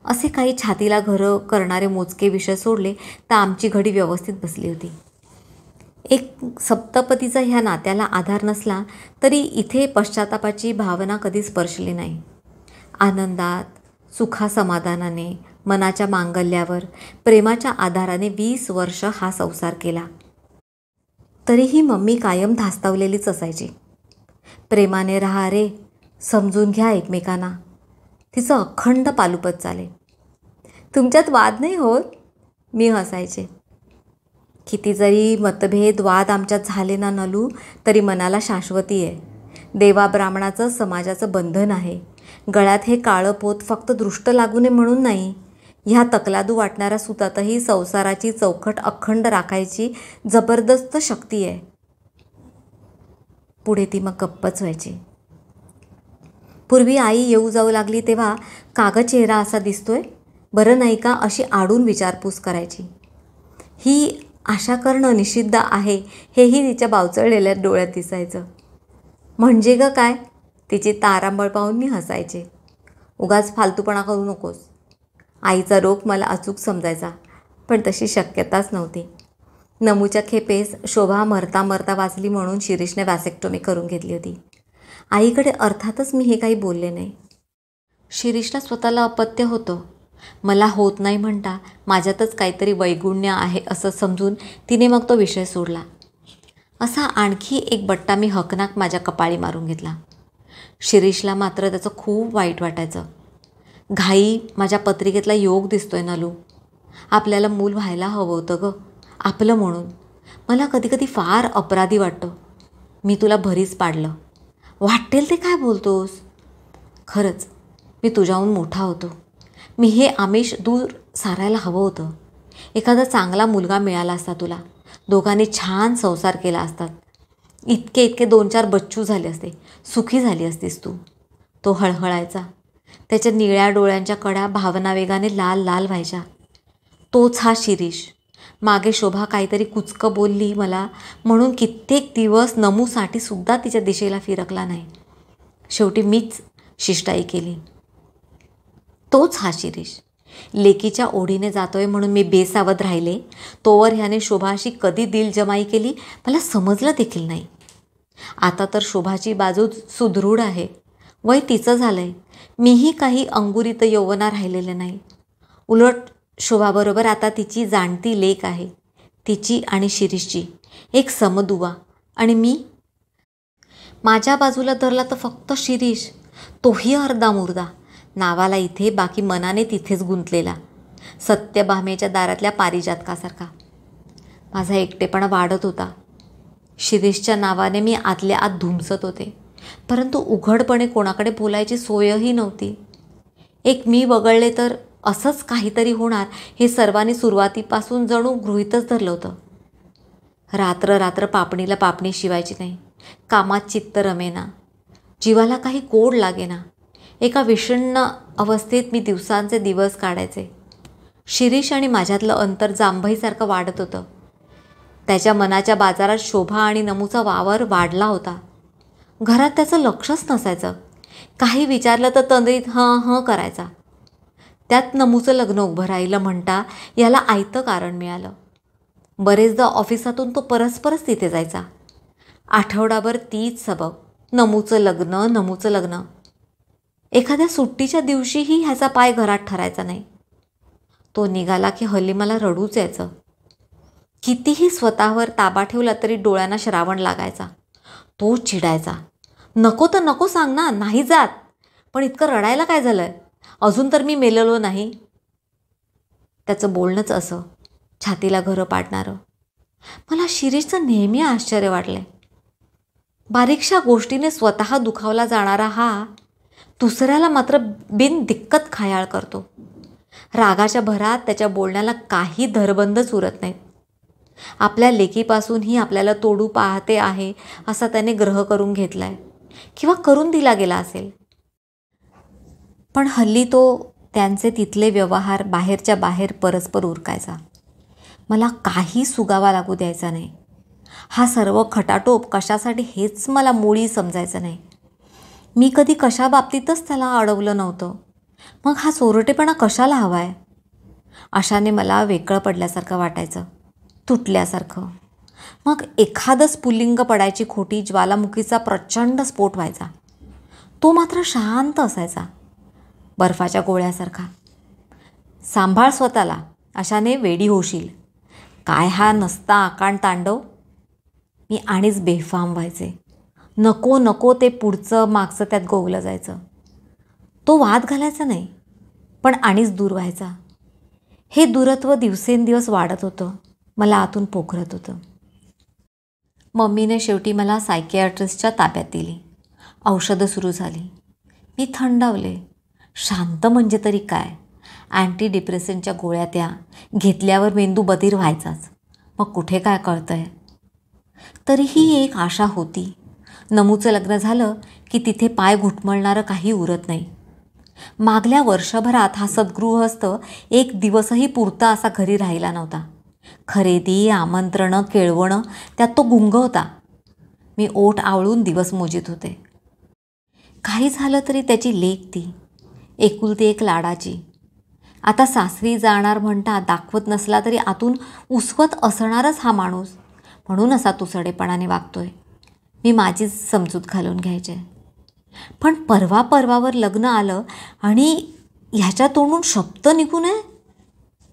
असे काही छातीला घरं करणारे मोजके विषय सोडले तर आमची घडी व्यवस्थित बसली होती. एक सप्तपदीचा ह्या नात्याला आधार नसला तरी इथे पश्चातापाची भावना कधी स्पर्शली नाही. आनंदात, सुखासमाधानाने, मनाच्या मांगल्यावर, प्रेमाच्या आधाराने 20 वर्ष हा संसार केला. तरीही मम्मी कायम धास्तावलेलीच असायची. प्रेमाने राहा रे, समजून घ्या एकमेकांना, तिचं अखंड पालुपत चाले. तुमच्यात वाद नाही होत, मी हसायचे. किती जरी मतभेद वाद आमच्यात झाले ना नलू, तरी मनाला शाश्वती आहे. देवा ब्राह्मणाचं समाजाचं बंधन आहे. गळ्यात हे काळं पोत फक्त दृष्ट लागू नये म्हणून नाही, ह्या तकलादू वाटणाऱ्या सुतातही संसाराची चौकट अखंड राखायची जबरदस्त शक्ती आहे. पुढे ती मग गप्पच व्हायची. पूर्वी आई येऊ जाऊ लागली तेव्हा कागद चेहरा असा दिसतोय, बरं नाही का, अशी आडून विचारपूस करायची. ही आशा करणं निषिद्ध आहे हेही तिच्या बावचळलेल्या डोळ्यात दिसायचं. म्हणजे ग काय, तिची तारांबळ पाहून मी हसायचे. उगाच फालतूपणा करू नकोस. आईचा रोख मला अचूक समजायचा, पण तशी शक्यताच नव्हती. नमूच्या खेपेस शोभा मरता मरता वाचली म्हणून शिरीषने वॅसेक्टोमी करून घेतली होती. आईकडे अर्थातच मी हे काही बोलले नाही. शिरीषला स्वतःला अपत्य होतं. मला होत नाही म्हणता माझ्यातच काहीतरी वैगुण्य आहे असं समजून तिने मग तो विषय सोडला. असा आणखी एक बट्टा मी हकनाक माझ्या कपाळी मारून घेतला. शिरीषला मात्र त्याचं खूप वाईट वाटायचं. घाई, माझ्या पत्रिकेतला योग दिसतोय नलू, आपल्याला मूल व्हायला हवं होतं ग, आपलं म्हणून. मला कधीकधी फार अपराधी वाटतं. मी तुला भरीच पाडलं. वाटेल ते काय बोलतोस? खरंच मी तुझ्याहून मोठा होतो. मी हे आमिष दूर सारायला हवं होतं. एखादा चांगला मुलगा मिळाला असता तुला, दोघांनी छान संसार केला असतात. इतके 2-4 बच्चू झाले असते, सुखी झाली असतीस तू. तो हळहळायचा. त्याच्या निळ्या डोळ्यांच्या कड्या भावनावेगाने लाल लाल व्हायच्या. तोच हा शिरीष. मागे शोभा काहीतरी कुचकं बोलली मला म्हणून कित्येक दिवस नमूसाठी सुद्धा तिच्या दिशेला फिरकला नाही. शेवटी मीच शिष्टाई केली. तोच हा शिरीष. लेकीच्या ओढीने जातोय म्हणून मी बेसावध राहिले, तोवर ह्याने शोभाशी कधी दिलजमाई केली मला समजलं देखील नाही. आता तर शोभाची बाजू सुदृढ आहे. वय तिचं झालंय. मीही काही अंगुरीत यौवना राहिलेले नाही. उलट शोभाबरोबर आता तिची जाणती लेक आहे. तिची आणि शिरीषची एक समदुवा. आणि मी, माझ्या बाजूला धरला तर फक्त शिरीष, तोही अर्धा मुर्दा. नावाला इथे, बाकी मनाने तिथेच गुंतलेला, सत्यभामेच्या दारातल्या पारिजातकासारखा. माझा एकटेपणा वाढत होता. शिरीषच्या नावाने मी आतल्या आत धुमसत होते, परंतु उघडपणे कोणाकडे बोलायची सोयही नव्हती. एक मी वगळले तर असंच काहीतरी होणार हे सर्वांनी सुरुवातीपासून जणू गृहीतच धरलं होतं. रात्र रात्र पापणीला पापणी शिवायची नाही. कामात चित्त रमेना, जीवाला काही गोड लागेना. एका विषण्ण अवस्थेत मी दिवसांचे दिवस काढायचे. शिरीष आणि माझ्यातलं अंतर जांभईसारखं वाढत होतं. त्याच्या मनाच्या बाजारात शोभा आणि नमूचा वावर वाढला होता. घरात त्याचं लक्षच नसायचं. काही विचारलं तर तंद्रीत हं हं करायचा. त्यात नमूचं लग्न उभं राहिलं म्हणता याला आयतं कारण मिळालं. बरेचदा ऑफिसातून तो परस्परच तिथे जायचा. आठवडाभर तीच सबब, नमूचं लग्न, नमूचं लग्न. एखाद्या सुट्टीच्या दिवशीही ह्याचा पाय घरात ठरायचा नाही. तो निघाला की हल्ली मला रडूच यायचं. कितीही स्वतःवर ताबा ठेवला तरी डोळ्यांना श्रावण लागायचा. तो चिडायचा, नको तर नको सांग ना, नाही जात. पण इतकं रडायला काय झालंय, अजून तर मी मेलेलो नाही. त्याचं बोलणंच असं, छातीला घरं पाडणारं. मला शिरीषचं नेहमी आश्चर्य वाटलंय. बारीकशा गोष्टीने स्वतः दुखावला जाणारा हा दुसऱ्याला मात्र बिनदिक्कत खयाळ करतो. रागाच्या भरात त्याच्या बोलण्याला काही धरबंदच उरत नाहीत. आपल्या लेकीपासूनही आपल्याला तोडू पाहते आहे असा त्याने ग्रह करून घेतलाय, किंवा करून दिला गेला असेल. पण हल्ली तो त्यांचे तिथले व्यवहार बाहेरच्या बाहेर परस्पर उरकायचा. मला काही सुगावा लागू द्यायचा नाही. हा सर्व खटाटोप कशासाठी हेच मला मुळी समजायचं नाही. मी कधी कशा बाबतीतच त्याला अडवलं नव्हतं. मग हा चोरटेपणा कशाला हवाय? अशाने मला वेगळं पडल्यासारखं वाटायचं, तुटल्यासारखं. मग एखादं स्फुल्लिंग पडायची खोटी ज्वालामुखीचा प्रचंड स्फोट व्हायचा. तो मात्र शांत असायचा, बर्फाच्या गोळ्यासारखा. सांभाळ स्वतःला, अशाने वेडी होशील. काय हा नसता आकांड तांडव. मी आणीच बेफाम व्हायचे. नको नको ते पुढचं मागचं त्यात गोवलं जायचं. तो वाद घालायचा नाही, पण आणीच दूर व्हायचा. हे दूरत्व दिवसेंदिवस वाढत होतं, मला आतून पोखरत होतं. मम्मीने शेवटी मला सायकियाट्रिस्टच्या ताब्यात दिली. औषधं सुरू झाली. मी थंडावले. शांत म्हणजे तरी काय, अँटी डिप्रेसंटच्या गोळ्या त्या घेतल्यावर मेंदू बधीर व्हायचाच. मग कुठे काय कळतंय. तरीही एक आशा होती. नमूचं लग्न झालं की तिथे पाय घुटमळणारं काही उरत नाही. मागल्या वर्षभरात हा सद्गृहस्थ एक दिवसही पुरता असा घरी राहिला नव्हता. खरेदी, आमंत्रणं, केळवणं त्यात तो गुंग होता. मी ओठ आवळून दिवस मोजीत होते. काही झालं तरी त्याची लेक ती, एकुलती एक लाडाची. आता सासरी जाणार म्हणता दाखवत नसला तरी आतून उसवत असणारच हा माणूस. म्हणून असा तुसडेपणाने वागतोय. मी माझीच समजूत घालून घ्यायचे. पण परवावर लग्न आलं आणि ह्याच्या तोंडून शब्द निघू नये.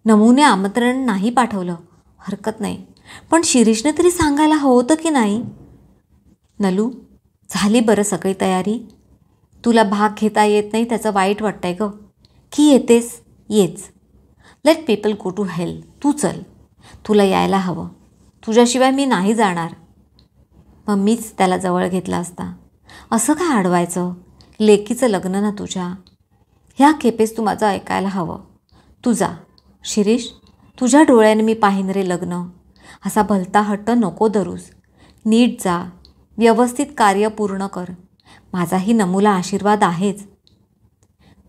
नमूने आमंत्रण नाही पाठवलं, हरकत नाही, पण शिरीषने तरी सांगायला हवं होतं की नाही. नलू, झाली बरं सगळी तयारी. तुला भाग घेता येत नाही त्याचं वाईट वाटतंय गं. की येतेस, येच. Let people go to hell. तू चल, तुला यायला हवं. तुझ्याशिवाय मी नाही जाणार. मग मीच त्याला जवळ घेतला असता. असं काय अडवायचं, लेकीचं लग्न ना तुझ्या. ह्या खेपेस तू माझं ऐकायला हवं. तू जा शिरीष, तुझ्या डोळ्याने मी पाहीन रे लग्न. असा भलता हट्ट नको धरूस. नीट जा, व्यवस्थित कार्य पूर्ण कर. माझाही नमूला आशीर्वाद आहेच.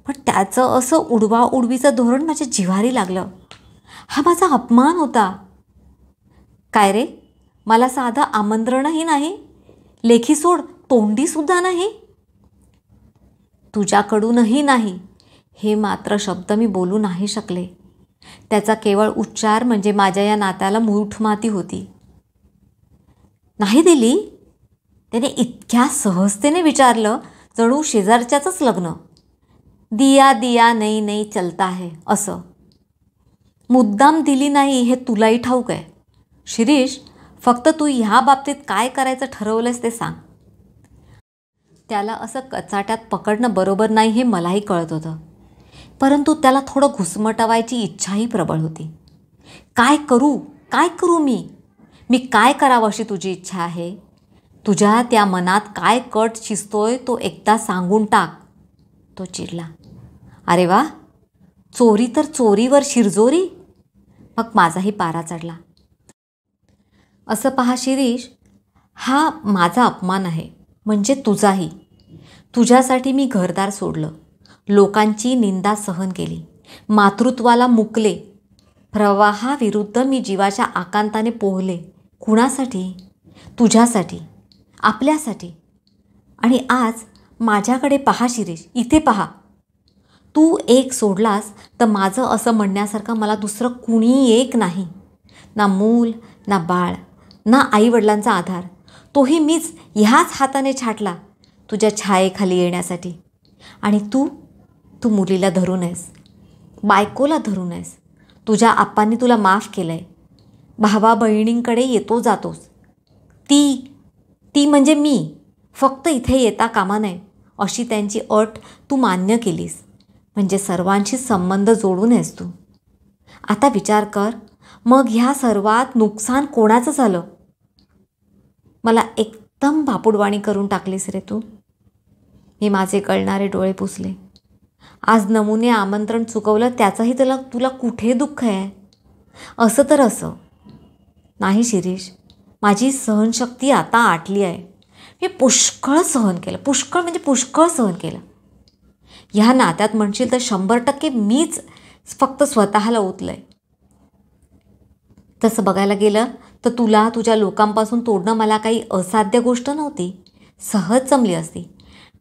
पण त्याचं असं उडवाउडवीचं धोरण माझ्या जिव्हारी लागलं. हा माझा अपमान होता. काय रे, मला साधं आमंत्रणही नाही, लेखी सोड तोंडीसुद्धा नाही. तुझ्याकडूनही नाही, हे मात्र शब्द मी बोलू नाही शकले. त्याचा केवळ उच्चार म्हणजे माझ्या या नात्याला मूठमाती होती. नाही दिली? त्याने इतक्या सहजतेने विचारलं जणू शेजारच्याचंच लग्न. दिया दिया नहीं नहीं चलता है असं. मुद्दाम दिली नाही हे तुलाही ठाऊक आहे. शिरीष, फक्त तू ह्या बाबतीत काय करायचं ठरवलंस ते सांग. त्याला असं कचाट्यात पकडणं बरोबर नाही हे मलाही कळत होतं, परंतु त्याला थोडं घुसमटावायची इच्छाही प्रबळ होती. काय करू मी काय करावं अशी तुझी इच्छा आहे? तुझ्या त्या मनात काय कट शिजतोय तो एकदा सांगून टाक. तो चिडला. अरे वा, चोरी तर चोरीवर शिरजोरी. मग माझाही पारा चढला. असं पहा शिरीष, हा माझा अपमान आहे, म्हणजे तुझाही. तुझ्यासाठी मी घरदार सोडलं, लोकांची निंदा सहन केली, मातृत्वाला मुकले, प्रवाहाविरुद्ध मी जीवाच्या आकांताने पोहले. कुणासाठी? तुझ्यासाठी, आपल्यासाठी. आणि आज माझ्याकडे पहा शिरीष, इथे पहा. तू एक सोडलास तर माझं असं म्हणण्यासारखं मला दुसरं कुणी एक नाही. ना मूल, ना बाळ, ना आईवडिलांचा आधार. तोही मीच ह्याच हाताने छाटला तुझ्या छायेखाली येण्यासाठी. आणि तू मुलीला धरून आहेस, बायकोला धरून आहेस. तुझ्या आप्पांनी तुला माफ केलं आहे. भावा बहिणींकडे येतो जातोस. ती म्हणजे मी फक्त इथे येता कामा नये अशी त्यांची अट तू मान्य केलीस म्हणजे सर्वांशी संबंध जोडून आहेस तू. आता विचार कर, मग ह्या सर्वात नुकसान कोणाचं झालं? मला एकदम बापुडवाणी करून टाकलीस रे तू. मी माझे गळणारे डोळे पुसले. आज नमूने आमंत्रण चुकवलं त्याचंही तुला कुठे दुःख आहे? असं तर असं नाही शिरीष, माझी सहनशक्ती आता आटली आहे. मी पुष्कळ सहन केलं, पुष्कळ म्हणजे पुष्कळ सहन केलं. ह्या नात्यात म्हणशील तर 100% मीच फक्त स्वतःला ओतलं आहे. तसं बघायला गेलं तर तुला तुझ्या लोकांपासून तोडणं मला काही असाध्य गोष्ट नव्हती, सहज जमली असती.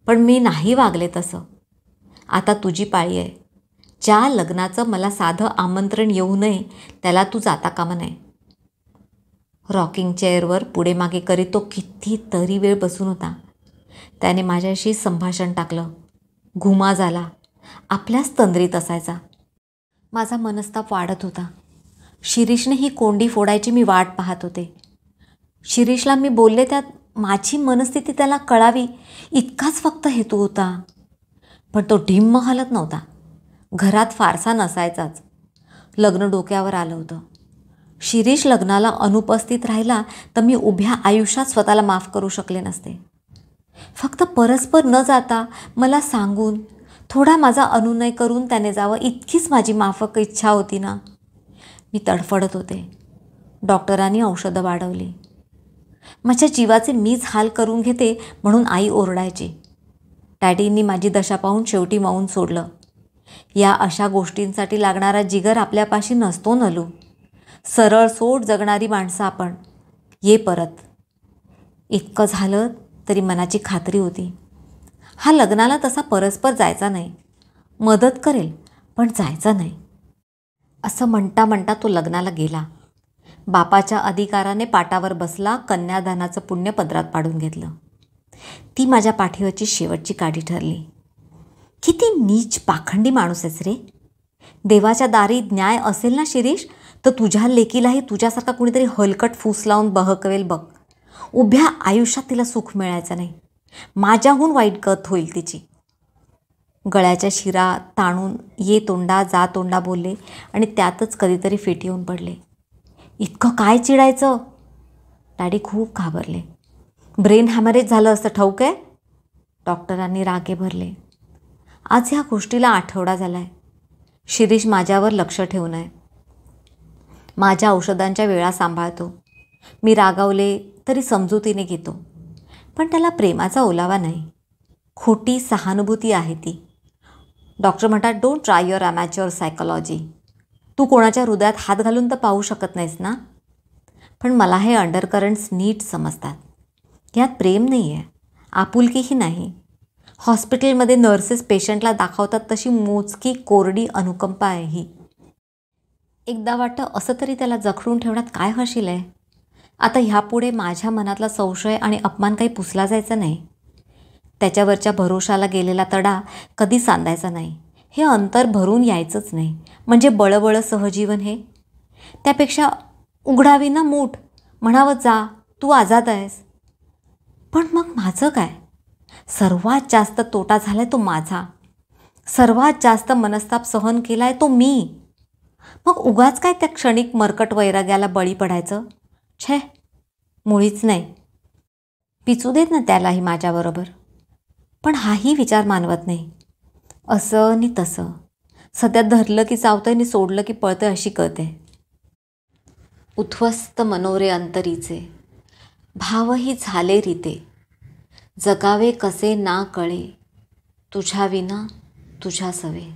पण मी नाही वागले तसं. आता तुझी पाळी आहे. ज्या लग्नाचं मला साधं आमंत्रण येऊ नये त्याला तू जाता कामा नये. रॉकिंग चेअरवर पुढे मागे करीत तो कितीतरी वेळ बसून होता. त्याने माझ्याशी संभाषण टाकलं. घुमा झाला. आपल्याच तंद्रीत असायचा. माझा मनस्ताप वाढत होता. शिरीषने ही कोंडी फोडायची मी वाट पाहत होते. शिरीषला मी बोलले त्यात माझी मनस्थिती त्याला कळावी इतकाच फक्त हेतू होता. पण तो ढिम्म हलत नव्हता. घरात फारसा नसायचाच. लग्न डोक्यावर आलं होतं. शिरीष लग्नाला अनुपस्थित राहिला तर मी उभ्या आयुष्यात स्वतःला माफ करू शकले नसते. फक्त परस्पर न जाता मला सांगून थोडा माझा अनुनय करून त्याने जावं इतकीच माझी माफक इच्छा होती ना. मी तडफडत होते. डॉक्टरांनी औषधं वाढवली. माझ्या जीवाचे मीच हाल करून घेते म्हणून आई ओरडायची. डॅडींनी माझी दशा पाहून शेवटी मौन सोडलं. या अशा गोष्टींसाठी लागणारा जिगर आपल्यापाशी नसतो नलू. सरळ सोट जगणारी माणसं आपण. ये परत. इतकं झालं तरी मनाची खात्री होती. हा लग्नाला तसा परस्पर जायचा नाही. मदत करेल पण जायचा नाही. असं म्हणता म्हणता तो लग्नाला गेला. बापाच्या अधिकाराने पाटावर बसला. कन्यादानाचं पुण्य पदरात पाडून घेतलं. ती माझ्या पाठीवरची शेवटची काठी ठरली. किती नीच पाखंडी माणूस आहेस रे. देवाच्या दारी न्याय असेल ना शिरीष तर तुझ्या लेकीलाही तुझ्यासारखा कुणीतरी हलकट फूस लावून बहकवेल बघ. उभ्या आयुष्यात तिला सुख मिळायचं नाही. माझ्याहून वाईट गत होईल तिची. गळ्याच्या शिरा ताणून ये तोंडा जा तोंडा बोलले आणि त्यातच कधीतरी फिट येऊन पडले. इतकं काय चिडायचं? डॅडी खूप घाबरले. ब्रेन हॅमरेज झालं असतं ठाऊक आहे. डॉक्टरांनी रागे भरले. आज ह्या गोष्टीला आठवडा झाला आहे. शिरीष माझ्यावर लक्ष ठेवून आहे. माझ्या औषधांच्या वेळा सांभाळतो. मी रागावले तरी समजुतीने घेतो. पण त्याला प्रेमाचा ओलावा नाही. खोटी सहानुभूती आहे ती. डॉक्टर म्हणतात don't try your amateur psychology. तू कोणाच्या हृदयात हात घालून तर पाहू शकत नाहीस ना. पण मला हे अंडरकरंट्स नीट समजतात. यात प्रेम नाही आहे, आपुलकीही नाही. हॉस्पिटलमध्ये नर्सेस पेशंटला दाखवतात तशी मोजकी कोरडी अनुकंपा आहे ही. एकदा वाटतं असं तरी त्याला जखडून ठेवण्यात काय हशील आहे. आता ह्यापुढे माझ्या मनातला संशय आणि अपमान काही पुसला जायचा नाही. त्याच्यावरच्या भरोशाला गेलेला तडा कधी सांधायचा नाही. हे अंतर भरून यायचंच नाही. म्हणजे बळबळ सहजीवन हे. त्यापेक्षा उघडावी ना मूठ, म्हणावं जा तू आझाद आहेस. पण मग माझं काय? सर्वात जास्त तोटा झाला आहे तो माझा. सर्वात जास्त मनस्ताप सहन केला आहे तो मी. मग उगाच काय त्या क्षणिक मरकट वैराग्याला बळी पडायचं? छे, मुळीच नाही. पिचू देत ना त्यालाही माझ्याबरोबर. पण हाही विचार मानवत नाही. असं आणि तसं. सध्या धरलं की चावतंय आणि सोडलं की पळतंय अशी कळते. उद्ध्वस्त मनोरे अंतरीचे, भावही झाले रीते. जगावे कसे ना कळे, तुझ्या विना तुझ्या सवे.